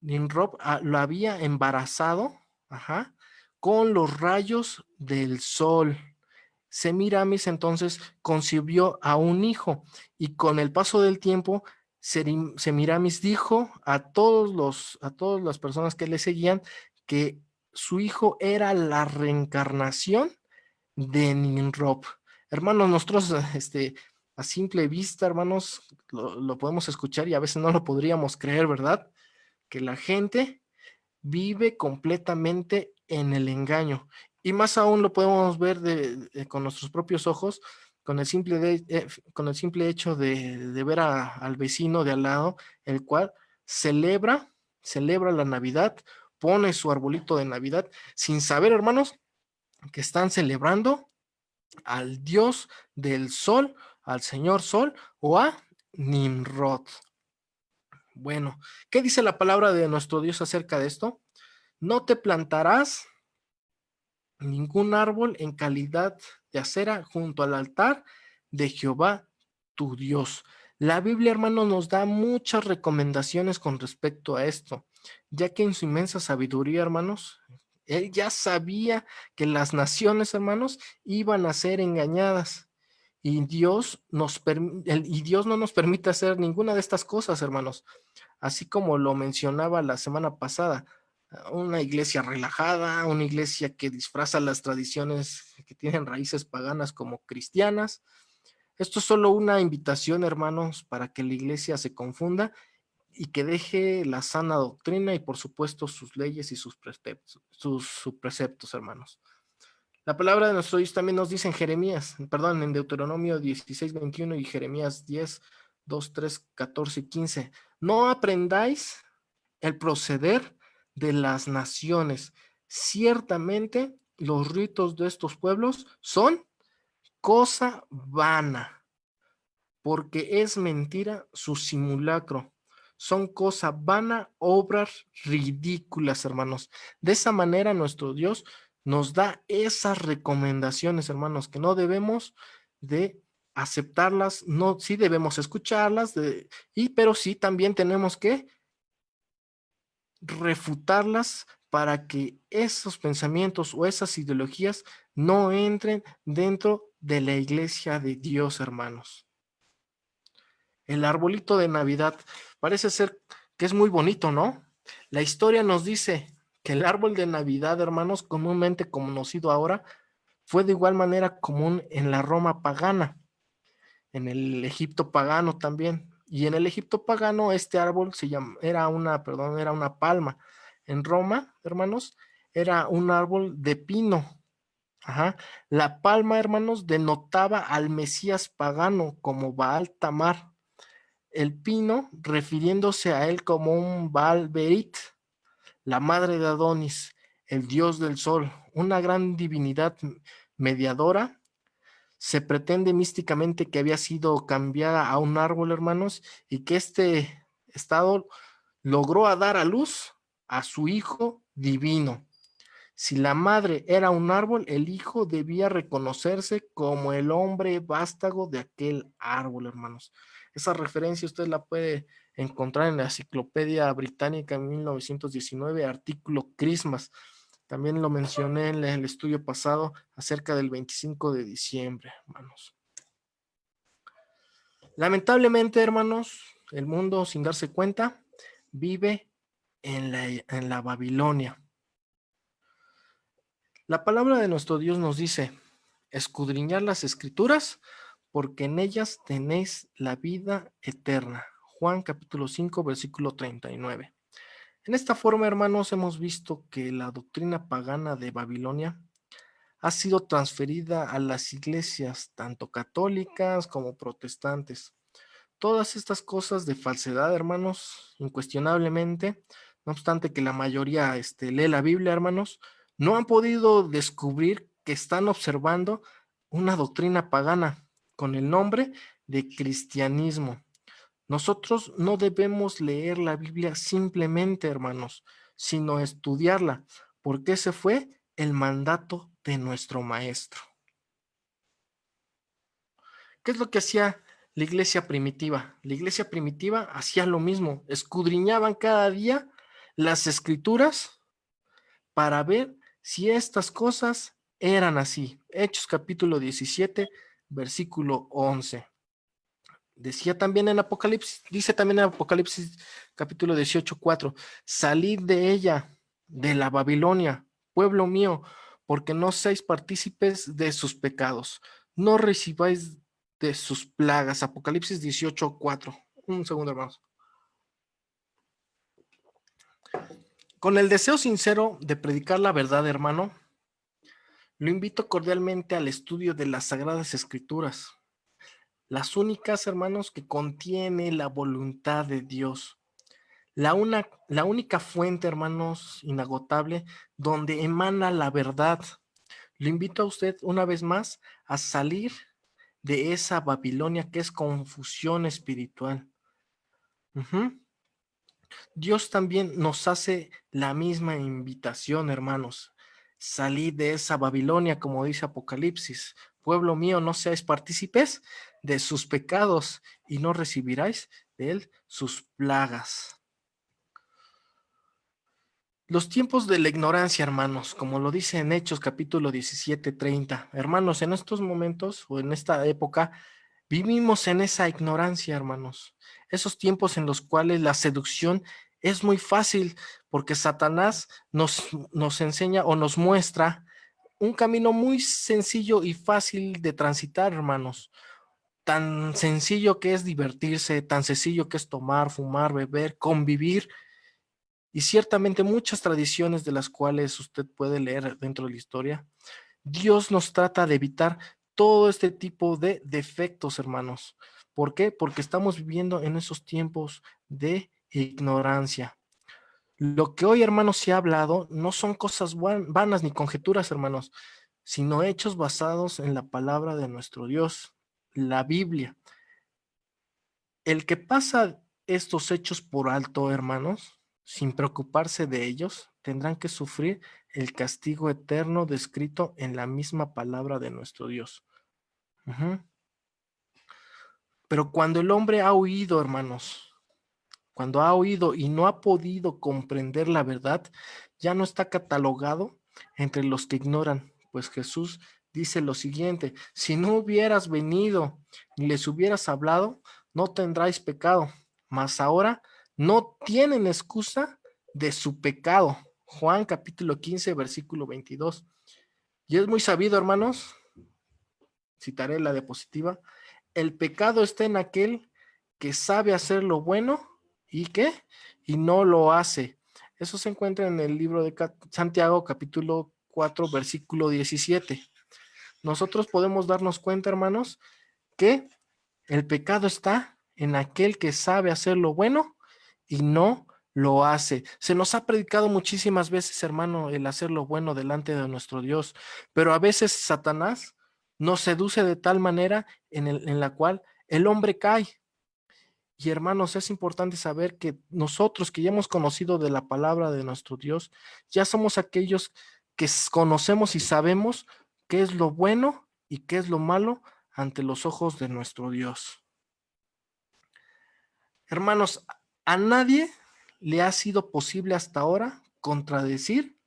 Nimrod lo había embarazado, ajá, con los rayos del sol. Semiramis entonces concibió a un hijo y con el paso del tiempo Semiramis dijo a todas las personas que le seguían que su hijo era la reencarnación de Nimrod. Hermanos, nosotros a simple vista, hermanos, lo podemos escuchar y a veces no lo podríamos creer, ¿verdad? Que la gente vive completamente en el engaño. Y más aún lo podemos ver con nuestros propios ojos, con el simple hecho de ver al vecino de al lado, el cual celebra la Navidad, pone su arbolito de Navidad, sin saber, hermanos, que están celebrando al dios del sol, al señor sol o a Nimrod. Bueno, ¿qué dice la palabra de nuestro Dios acerca de esto? No te plantarás ningún árbol en calidad de acera junto al altar de Jehová tu Dios. La Biblia, hermanos, nos da muchas recomendaciones con respecto a esto, ya que en su inmensa sabiduría, hermanos, él ya sabía que las naciones, hermanos, iban a ser engañadas. Y Dios no nos permite hacer ninguna de estas cosas, hermanos. Así como lo mencionaba la semana pasada, una iglesia relajada, una iglesia que disfraza las tradiciones que tienen raíces paganas como cristianas. Esto es solo una invitación, hermanos, para que la iglesia se confunda y que deje la sana doctrina y por supuesto sus leyes y sus preceptos, hermanos. La palabra de nuestro Dios también nos dice en Deuteronomio 16:21 y Jeremías 10:2, 3, 14 y 15. No aprendáis el proceder de las naciones. Ciertamente los ritos de estos pueblos son cosa vana, porque es mentira su simulacro. Son cosa vana, obras ridículas, hermanos. De esa manera nuestro Dios nos da esas recomendaciones, hermanos, que no debemos de aceptarlas, no, sí debemos escucharlas, pero sí también tenemos que refutarlas para que esos pensamientos o esas ideologías no entren dentro de la iglesia de Dios, hermanos. El arbolito de Navidad parece ser que es muy bonito, ¿no? La historia nos dice que el árbol de Navidad, hermanos, comúnmente conocido ahora, fue de igual manera común en la Roma pagana, en el Egipto pagano también. Y en el Egipto pagano este árbol era una palma. En Roma, hermanos, era un árbol de pino. Ajá. La palma, hermanos, denotaba al Mesías pagano como Baal Tamar. El pino refiriéndose a él como un Baal Berit, la madre de Adonis, el dios del sol, una gran divinidad mediadora. Se pretende místicamente que había sido cambiada a un árbol, hermanos, y que este estado logró dar a luz a su hijo divino. Si la madre era un árbol, el hijo debía reconocerse como el hombre vástago de aquel árbol, hermanos. Esa referencia usted la puede encontrar en la Enciclopedia Británica en 1919, artículo Christmas. También lo mencioné en el estudio pasado acerca del 25 de diciembre, hermanos. Lamentablemente, hermanos, el mundo, sin darse cuenta, vive en la Babilonia. La palabra de nuestro Dios nos dice: escudriñad las escrituras, porque en ellas tenéis la vida eterna. Juan capítulo 5, versículo 39. En esta forma, hermanos, hemos visto que la doctrina pagana de Babilonia ha sido transferida a las iglesias, tanto católicas como protestantes. Todas estas cosas de falsedad, hermanos, incuestionablemente, no obstante que la mayoría lee la Biblia, hermanos, no han podido descubrir que están observando una doctrina pagana con el nombre de cristianismo. Nosotros no debemos leer la Biblia simplemente, hermanos, sino estudiarla, porque ese fue el mandato de nuestro maestro. ¿Qué es lo que hacía la iglesia primitiva? La iglesia primitiva hacía lo mismo, escudriñaban cada día las escrituras para ver si estas cosas eran así. Hechos capítulo 17, versículo 11. Decía también en Apocalipsis, dice también en Apocalipsis capítulo 18:4, salid de ella, de la Babilonia, pueblo mío, porque no seáis partícipes de sus pecados, no recibáis de sus plagas. Apocalipsis 18:4. Un segundo, hermanos. Con el deseo sincero de predicar la verdad, hermano, lo invito cordialmente al estudio de las Sagradas Escrituras, las únicas, hermanos, que contiene la voluntad de Dios. La única fuente, hermanos, inagotable, donde emana la verdad. Lo invito a usted una vez más a salir de esa Babilonia que es confusión espiritual. Dios también nos hace la misma invitación, hermanos. Salid de esa Babilonia, como dice Apocalipsis. Pueblo mío, no seáis partícipes de sus pecados y no recibiráis de él sus plagas. Los tiempos de la ignorancia, hermanos, como lo dice en Hechos capítulo 17:30. Hermanos, en estos momentos o en esta época vivimos en esa ignorancia, hermanos. Esos tiempos en los cuales la seducción es muy fácil porque Satanás nos enseña o nos muestra un camino muy sencillo y fácil de transitar, hermanos. Tan sencillo que es divertirse, tan sencillo que es tomar, fumar, beber, convivir. Y ciertamente muchas tradiciones de las cuales usted puede leer dentro de la historia, Dios nos trata de evitar todo este tipo de defectos, hermanos. ¿Por qué? Porque estamos viviendo en esos tiempos de ignorancia. Lo que hoy, hermanos, se ha hablado no son cosas vanas ni conjeturas, hermanos, sino hechos basados en la palabra de nuestro Dios, la Biblia. El que pasa estos hechos por alto, hermanos, sin preocuparse de ellos, tendrán que sufrir el castigo eterno descrito en la misma palabra de nuestro Dios. Pero cuando el hombre ha oído, hermanos, cuando ha oído y no ha podido comprender la verdad, ya no está catalogado entre los que ignoran, pues Jesús dice lo siguiente: si no hubieras venido ni les hubieras hablado, no tendráis pecado, mas ahora no tienen excusa de su pecado. Juan capítulo 15, versículo 22. Y es muy sabido, hermanos, citaré la diapositiva: el pecado está en aquel que sabe hacer lo bueno y ¿qué? Y no lo hace. Eso se encuentra en el libro de Santiago capítulo 4, versículo 17. Nosotros podemos darnos cuenta, hermanos, que el pecado está en aquel que sabe hacer lo bueno y no lo hace. Se nos ha predicado muchísimas veces, hermano, el hacer lo bueno delante de nuestro Dios, pero a veces Satanás nos seduce de tal manera en la cual el hombre cae. Y hermanos, es importante saber que nosotros que ya hemos conocido de la palabra de nuestro Dios, ya somos aquellos que conocemos y sabemos qué es lo bueno y qué es lo malo ante los ojos de nuestro Dios. Hermanos, a nadie le ha sido posible hasta ahora contradecir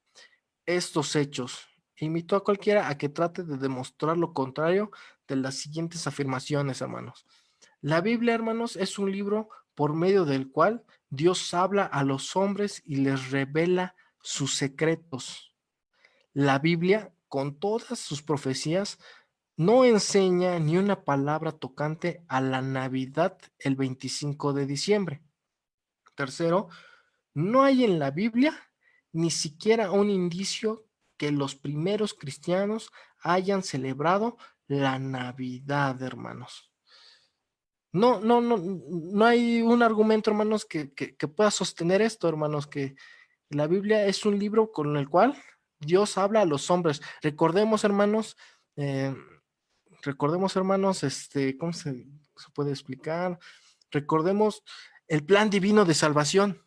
estos hechos. Invito a cualquiera a que trate de demostrar lo contrario de las siguientes afirmaciones, hermanos. La Biblia, hermanos, es un libro por medio del cual Dios habla a los hombres y les revela sus secretos. La Biblia, con todas sus profecías, no enseña ni una palabra tocante a la Navidad el 25 de diciembre. Tercero, no hay en la Biblia ni siquiera un indicio que los primeros cristianos hayan celebrado la Navidad, hermanos. No hay un argumento, hermanos, que pueda sostener esto, hermanos, que la Biblia es un libro con el cual Dios habla a los hombres. Recordemos, hermanos, ¿cómo se puede explicar? Recordemos el plan divino de salvación.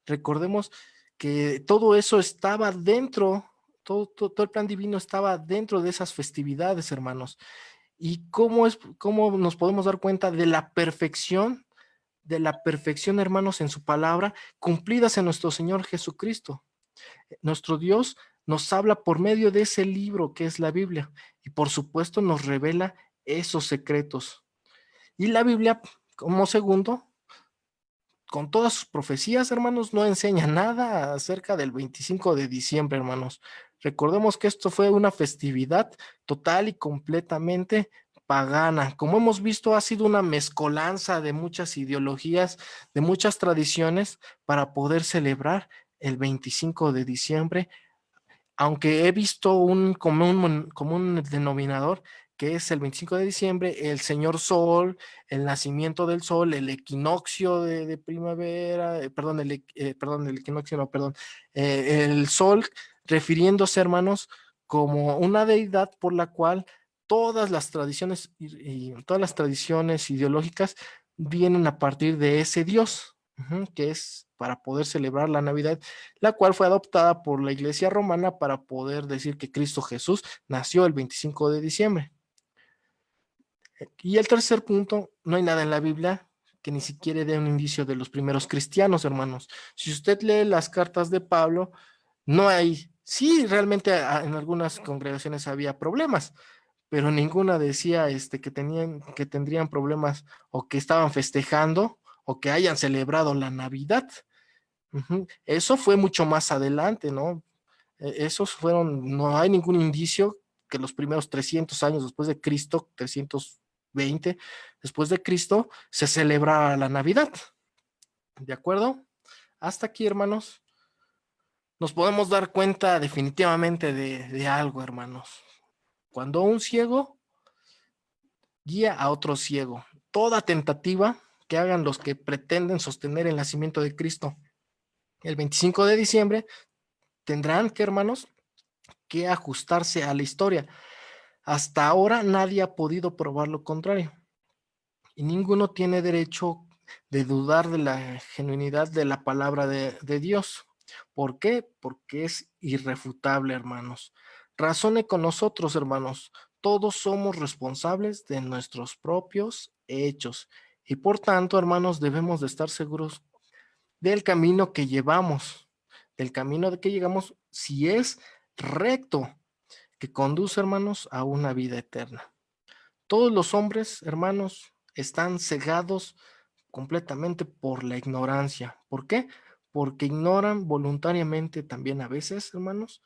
Recordemos que todo eso estaba dentro, todo el plan divino estaba dentro de esas festividades, hermanos. ¿Y cómo nos podemos dar cuenta de la perfección, hermanos, en su palabra, cumplidas en nuestro Señor Jesucristo? Nuestro Dios nos habla por medio de ese libro que es la Biblia y por supuesto nos revela esos secretos. Y la Biblia, como segundo, con todas sus profecías, hermanos, no enseña nada acerca del 25 de diciembre, hermanos. Recordemos que esto fue una festividad total y completamente pagana. Como hemos visto, ha sido una mezcolanza de muchas ideologías, de muchas tradiciones para poder celebrar el 25 de diciembre, aunque he visto un común denominador, que es el 25 de diciembre, el Señor Sol, el nacimiento del Sol, el equinoccio de primavera, perdón, el equinoccio, no, perdón, el Sol, refiriéndose, hermanos, como una deidad por la cual todas las tradiciones y todas las tradiciones ideológicas vienen a partir de ese Dios, que es para poder celebrar la Navidad, la cual fue adoptada por la Iglesia Romana para poder decir que Cristo Jesús nació el 25 de diciembre. Y el tercer punto, no hay nada en la Biblia que ni siquiera dé un indicio de los primeros cristianos, hermanos. Si usted lee las cartas de Pablo, no hay, sí, realmente en algunas congregaciones había problemas, pero ninguna decía que tendrían problemas o que estaban festejando o que hayan celebrado la Navidad. Eso fue mucho más adelante, ¿no? Esos fueron, no hay ningún indicio que los primeros 300 años después de Cristo, 320 después de Cristo, se celebrara la Navidad. ¿De acuerdo? Hasta aquí, hermanos, nos podemos dar cuenta definitivamente de algo, hermanos. Cuando un ciego guía a otro ciego, toda tentativa que hagan los que pretenden sostener el nacimiento de Cristo el 25 de diciembre tendrán que, hermanos, que ajustarse a la historia. Hasta ahora nadie ha podido probar lo contrario. Y ninguno tiene derecho de dudar de la genuinidad de la palabra de Dios. ¿Por qué? Porque es irrefutable, hermanos. Razone con nosotros, hermanos. Todos somos responsables de nuestros propios hechos. Y por tanto, hermanos, debemos de estar seguros del camino que llevamos, del camino de que llegamos, si es recto, que conduce, hermanos, a una vida eterna. Todos los hombres, hermanos, están cegados completamente por la ignorancia. ¿Por qué? Porque ignoran voluntariamente también a veces, hermanos,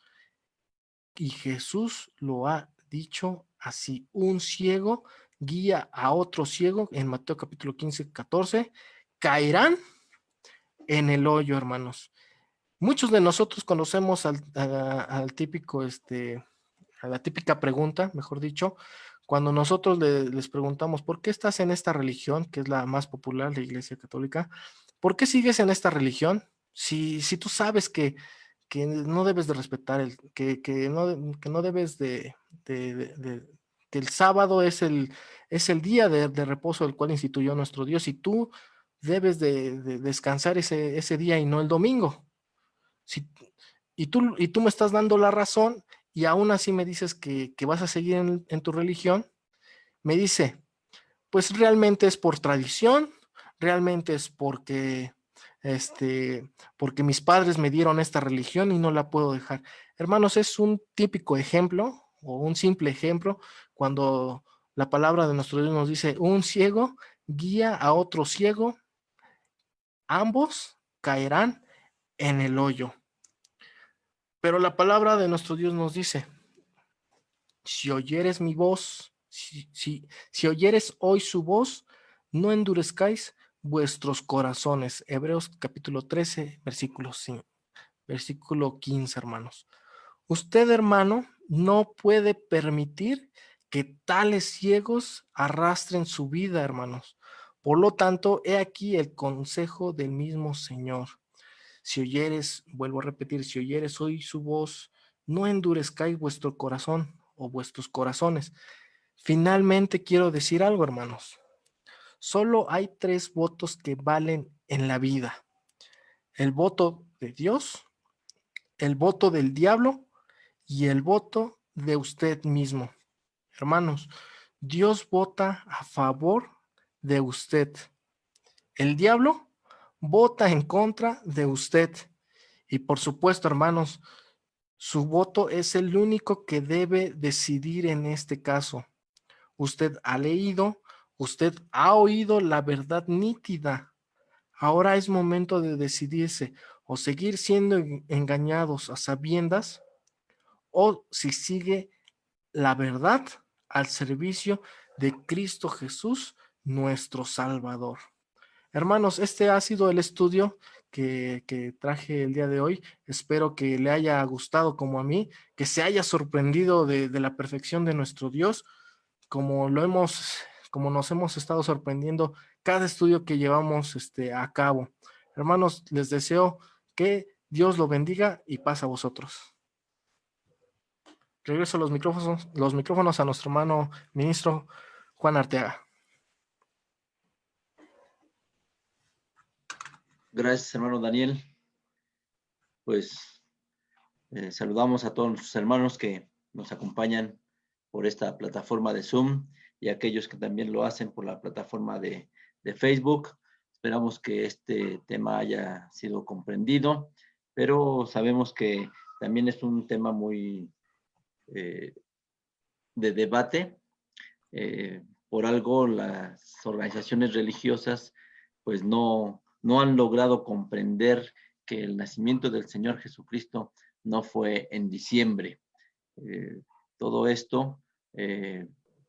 y Jesús lo ha dicho así: un ciego guía a otro ciego, en Mateo capítulo 15, 14, caerán en el hoyo, hermanos. Muchos de nosotros conocemos al típico, a la típica pregunta, mejor dicho, cuando nosotros les preguntamos, ¿por qué estás en esta religión, que es la más popular, la Iglesia Católica? ¿Por qué sigues en esta religión? Si tú sabes que no debes de respetar, que no debes que el sábado es el día de reposo del cual instituyó nuestro Dios, y tú debes de descansar ese día y no el domingo. Si, y tú me estás dando la razón y aún así me dices que vas a seguir en tu religión, me dice, pues realmente es por tradición, realmente es porque mis padres me dieron esta religión y no la puedo dejar. Hermanos, es un típico ejemplo o un simple ejemplo cuando la palabra de nuestro Dios nos dice, un ciego guía a otro ciego, ambos caerán en el hoyo. Pero la palabra de nuestro Dios nos dice, si oyeres mi voz, si oyeres hoy su voz, no endurezcáis vuestros corazones. Hebreos capítulo 13, versículo 15, hermanos. Usted, hermano, no puede permitir que tales ciegos arrastren su vida, hermanos. Por lo tanto, he aquí el consejo del mismo Señor. Si oyeres, vuelvo a repetir, si oyeres hoy su voz, no endurezcáis vuestro corazón o vuestros corazones. Finalmente quiero decir algo, hermanos. Solo hay 3 votos que valen en la vida: el voto de Dios, el voto del diablo y el voto de usted mismo. Hermanos, Dios vota a favor de usted. El diablo vota en contra de usted. Y por supuesto, hermanos, su voto es el único que debe decidir en este caso. Usted ha leído, Usted ha oído la verdad nítida. Ahora es momento de decidirse o seguir siendo engañados a sabiendas, o si sigue la verdad al servicio de Cristo Jesús, nuestro Salvador. Hermanos, este ha sido el estudio que traje el día de hoy. Espero que le haya gustado como a mí, que se haya sorprendido de la perfección de nuestro Dios, como como nos hemos estado sorprendiendo cada estudio que llevamos a cabo. Hermanos, les deseo que Dios lo bendiga y paz a vosotros. Regreso los micrófonos a nuestro hermano ministro Juan Arteaga. Gracias, hermano Daniel. Pues saludamos a todos nuestros hermanos que nos acompañan por esta plataforma de Zoom y a aquellos que también lo hacen por la plataforma de Facebook. Esperamos que este tema haya sido comprendido, pero sabemos que también es un tema muy de debate. Por algo las organizaciones religiosas pues no han logrado comprender que el nacimiento del Señor Jesucristo no fue en diciembre. Todo esto,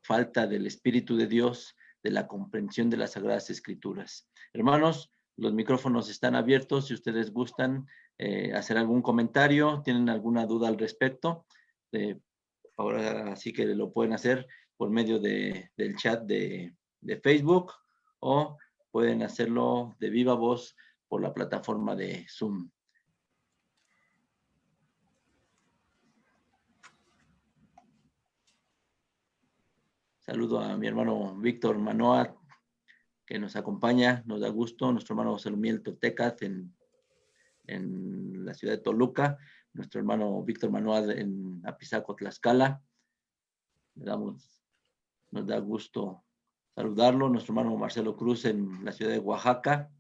falta del Espíritu de Dios, de la comprensión de las Sagradas Escrituras. Hermanos, los micrófonos están abiertos. Si ustedes gustan hacer algún comentario, tienen alguna duda al respecto, ahora sí que lo pueden hacer por medio del chat de Facebook, o pueden hacerlo de viva voz por la plataforma de Zoom. Saludo a mi hermano Víctor Manoa, que nos acompaña, nos da gusto. Nuestro hermano Salumiel Totecat en la ciudad de Toluca. Nuestro hermano Víctor Manoa en Apizaco, Tlaxcala. Nos da gusto saludarlo. Nuestro hermano Marcelo Cruz en la ciudad de Oaxaca.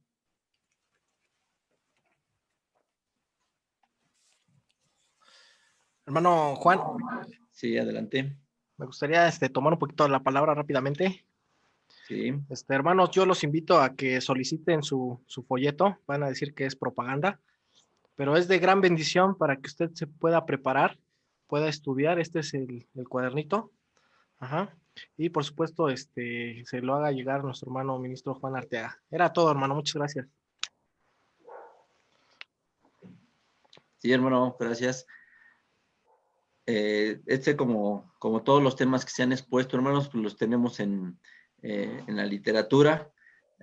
Hermano Juan. Sí, adelante. Me gustaría tomar un poquito la palabra rápidamente. Sí. Hermanos, yo los invito a que soliciten su folleto. Van a decir que es propaganda, pero es de gran bendición para que usted se pueda preparar, pueda estudiar. Este es el cuadernito. Ajá. Y por supuesto, se lo haga llegar a nuestro hermano ministro Juan Arteaga. Era todo, hermano. Muchas gracias. Sí, hermano, gracias. Como todos los temas que se han expuesto, hermanos, pues los tenemos en la literatura.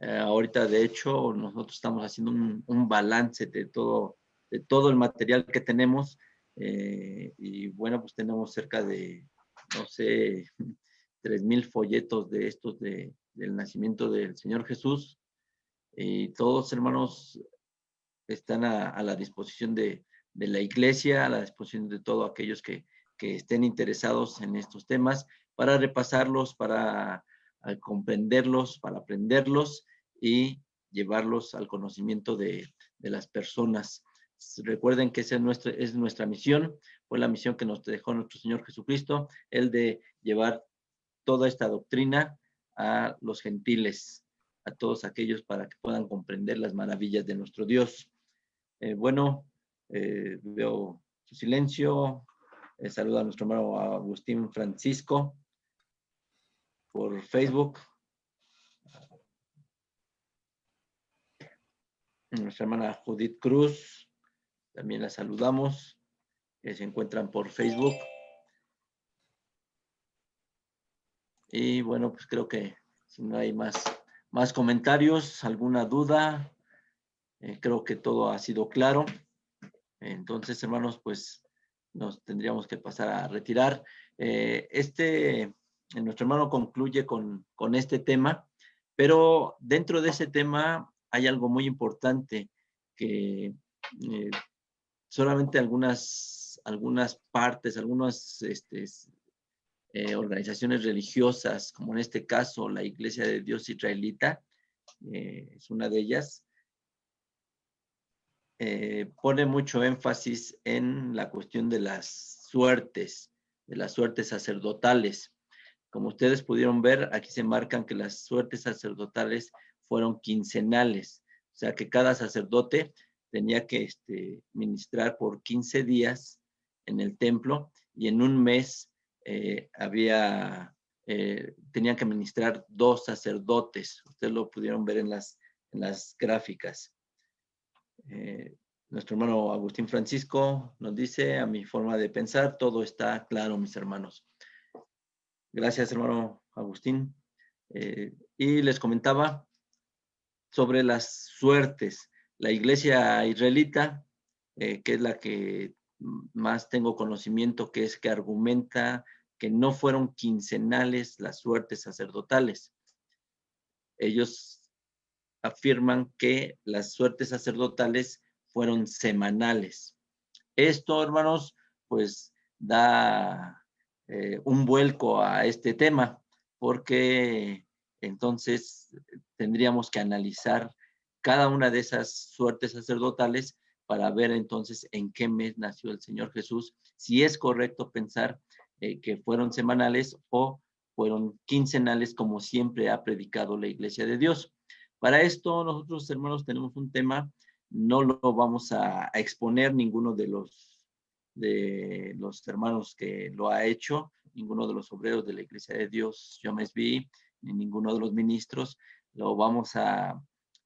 Ahorita, de hecho, nosotros estamos haciendo un balance de todo el material que tenemos. Y bueno, pues tenemos cerca de, no sé, 3,000 folletos de estos del nacimiento del Señor Jesús. Y todos, hermanos, están a la disposición de la iglesia, a la disposición de todos aquellos que estén interesados en estos temas, para repasarlos, para comprenderlos, para aprenderlos y llevarlos al conocimiento de las personas. Recuerden que esa es nuestra misión, fue la misión que nos dejó nuestro Señor Jesucristo, el de llevar toda esta doctrina a los gentiles, a todos aquellos, para que puedan comprender las maravillas de nuestro Dios. Veo su silencio. Saludo a nuestro hermano Agustín Francisco por Facebook. Nuestra hermana Judith Cruz, también la saludamos, que se encuentran por Facebook. Y bueno, pues creo que si no hay más comentarios, alguna duda, creo que todo ha sido claro. Entonces, hermanos, pues nos tendríamos que pasar a retirar. Nuestro hermano concluye con este tema, pero dentro de ese tema hay algo muy importante, que solamente algunas partes, algunas organizaciones religiosas, como en este caso la Iglesia de Dios Israelita, es una de ellas, pone mucho énfasis en la cuestión de las suertes sacerdotales. Como ustedes pudieron ver, aquí se marcan que las suertes sacerdotales fueron quincenales, o sea que cada sacerdote tenía que ministrar por 15 días en el templo y en un mes tenían que ministrar 2 sacerdotes. Ustedes lo pudieron ver en las gráficas. Nuestro hermano Agustín Francisco nos dice, a mi forma de pensar, todo está claro, mis hermanos. Gracias, hermano Agustín. Y les comentaba sobre las suertes. La iglesia israelita, que es la que más tengo conocimiento, que es que argumenta que no fueron quincenales las suertes sacerdotales. Ellos afirman que las suertes sacerdotales fueron semanales. Esto, hermanos, pues da un vuelco a este tema, porque entonces tendríamos que analizar cada una de esas suertes sacerdotales para ver entonces en qué mes nació el Señor Jesús, si es correcto pensar que fueron semanales o fueron quincenales, como siempre ha predicado la Iglesia de Dios. Para esto, nosotros, hermanos, tenemos un tema. No lo vamos a exponer ninguno de los hermanos que lo ha hecho, ninguno de los obreros de la Iglesia de Dios, Yomesbi, ni ninguno de los ministros. Lo vamos a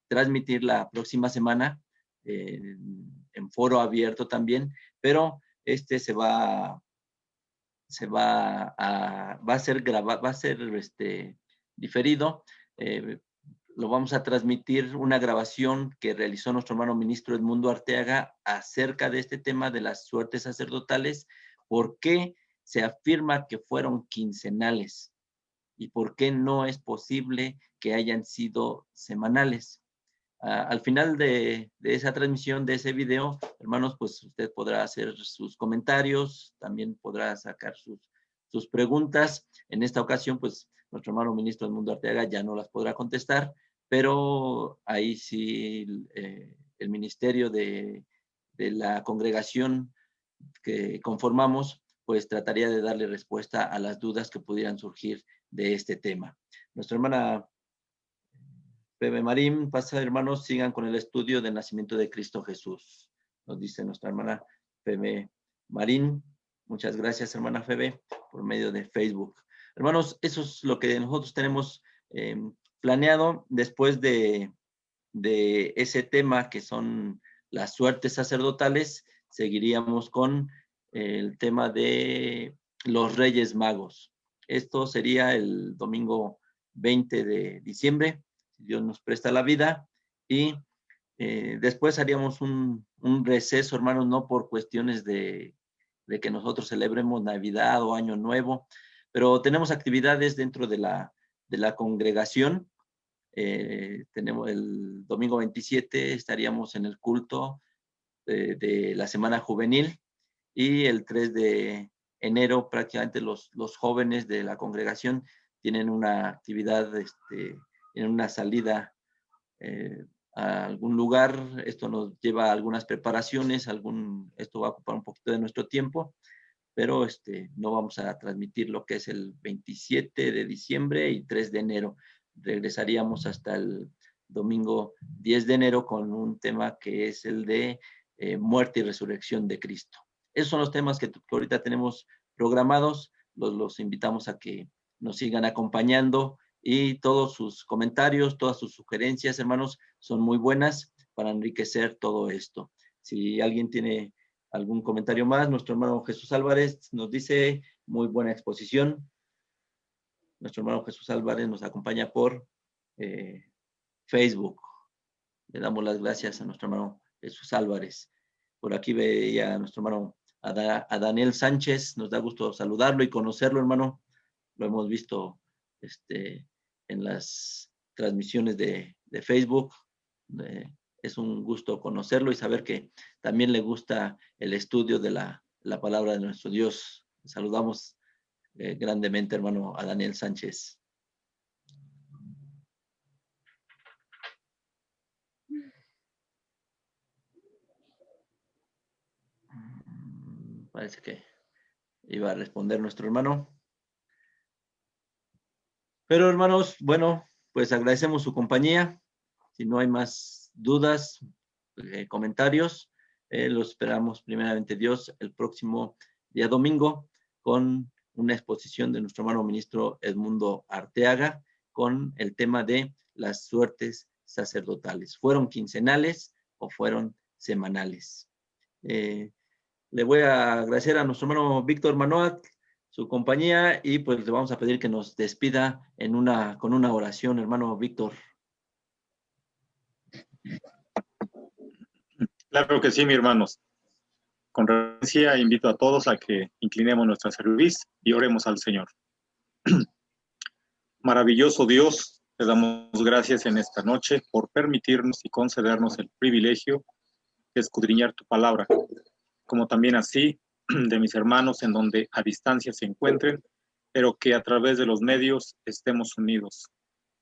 transmitir la próxima semana en foro abierto también, pero va a ser grabado, va a ser diferido. Lo vamos a transmitir una grabación que realizó nuestro hermano ministro Edmundo Arteaga acerca de este tema de las suertes sacerdotales, por qué se afirma que fueron quincenales y por qué no es posible que hayan sido semanales. Al final de esa transmisión, de ese video, hermanos, pues usted podrá hacer sus comentarios, también podrá sacar sus preguntas. En esta ocasión, pues nuestro hermano ministro Edmundo Arteaga ya no las podrá contestar, pero ahí sí el ministerio de la congregación que conformamos, pues trataría de darle respuesta a las dudas que pudieran surgir de este tema. Nuestra hermana Bebe Marín pasa, hermanos, sigan con el estudio del nacimiento de Cristo Jesús. Nos dice nuestra hermana Bebe Marín. Muchas gracias, hermana Febe, por medio de Facebook. Hermanos, eso es lo que nosotros tenemos planeado después de ese tema que son las suertes sacerdotales. Seguiríamos con el tema de los Reyes Magos. Esto sería el domingo 20 de diciembre, si Dios nos presta la vida, y después haríamos un receso, hermanos, no por cuestiones de que nosotros celebremos Navidad o Año Nuevo, pero tenemos actividades dentro de la congregación. Tenemos el domingo 27, estaríamos en el culto de la Semana Juvenil, y el 3 de enero prácticamente los jóvenes de la congregación tienen una actividad, en una salida a algún lugar. Esto nos lleva a algunas preparaciones, esto va a ocupar un poquito de nuestro tiempo, pero no vamos a transmitir lo que es el 27 de diciembre y 3 de enero. Regresaríamos hasta el domingo 10 de enero con un tema que es el de muerte y resurrección de Cristo. Esos son los temas que ahorita tenemos programados. Los invitamos a que nos sigan acompañando, y todos sus comentarios, todas sus sugerencias, hermanos, son muy buenas para enriquecer todo esto. Si alguien tiene algún comentario más, nuestro hermano Jesús Álvarez nos dice, muy buena exposición. Nuestro hermano Jesús Álvarez nos acompaña por Facebook. Le damos las gracias a nuestro hermano Jesús Álvarez. Por aquí veía a nuestro hermano a Daniel Sánchez. Nos da gusto saludarlo y conocerlo, hermano. Lo hemos visto en las transmisiones de Facebook. Es un gusto conocerlo y saber que también le gusta el estudio de la palabra de nuestro Dios. Saludamos grandemente, hermano, a Daniel Sánchez. Parece que iba a responder nuestro hermano. Pero hermanos, bueno, pues agradecemos su compañía. Si no hay más dudas, comentarios, los esperamos primeramente Dios el próximo día domingo con una exposición de nuestro hermano ministro Edmundo Arteaga con el tema de las suertes sacerdotales. ¿Fueron quincenales o fueron semanales? Le voy a agradecer a nuestro hermano Víctor Manoat su compañía y pues le vamos a pedir que nos despida con una oración, hermano Víctor. Claro que sí, mis hermanos. Con reverencia invito a todos a que inclinemos nuestra cerviz y oremos al Señor. Maravilloso Dios, te damos gracias en esta noche por permitirnos y concedernos el privilegio de escudriñar tu palabra, como también así de mis hermanos en donde a distancia se encuentren, pero que a través de los medios estemos unidos.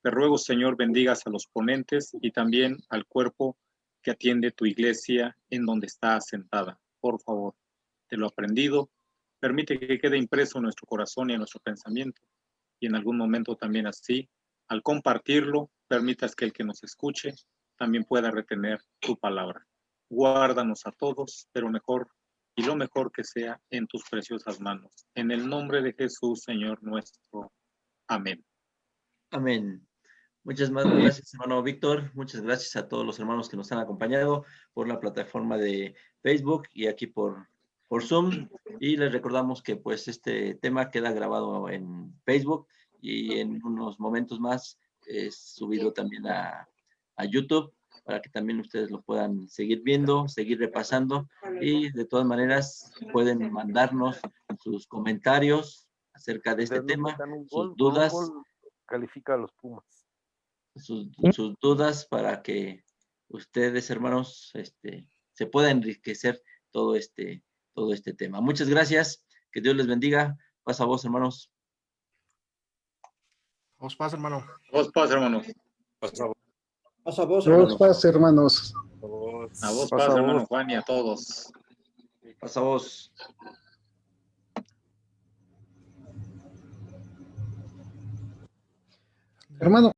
Te ruego, Señor, bendigas a los ponentes y también al cuerpo que atiende tu iglesia en donde está asentada. Por favor, de lo aprendido, permite que quede impreso en nuestro corazón y en nuestro pensamiento. Y en algún momento también así, al compartirlo, permitas que el que nos escuche también pueda retener tu palabra. Guárdanos a todos, pero mejor y lo mejor que sea en tus preciosas manos. En el nombre de Jesús, Señor nuestro. Amén. Amén. Muchas más gracias, hermano Víctor. Muchas gracias a todos los hermanos que nos han acompañado por la plataforma de Facebook y aquí por Zoom. Y les recordamos que pues este tema queda grabado en Facebook y en unos momentos más es subido también a YouTube para que también ustedes lo puedan seguir viendo, seguir repasando y de todas maneras pueden mandarnos sus comentarios acerca de este tema, sus dudas. Califica a los Pumas. Sus dudas para que ustedes, hermanos, se pueda enriquecer todo este tema. Muchas gracias. Que Dios les bendiga. Pasa a vos, hermanos. Os pasa, hermano. Vos paz, hermanos. Pasa vos, Vos hermano. paz, hermanos. A vos paz, hermano Juan, y a todos. Pasa a vos. Hermano.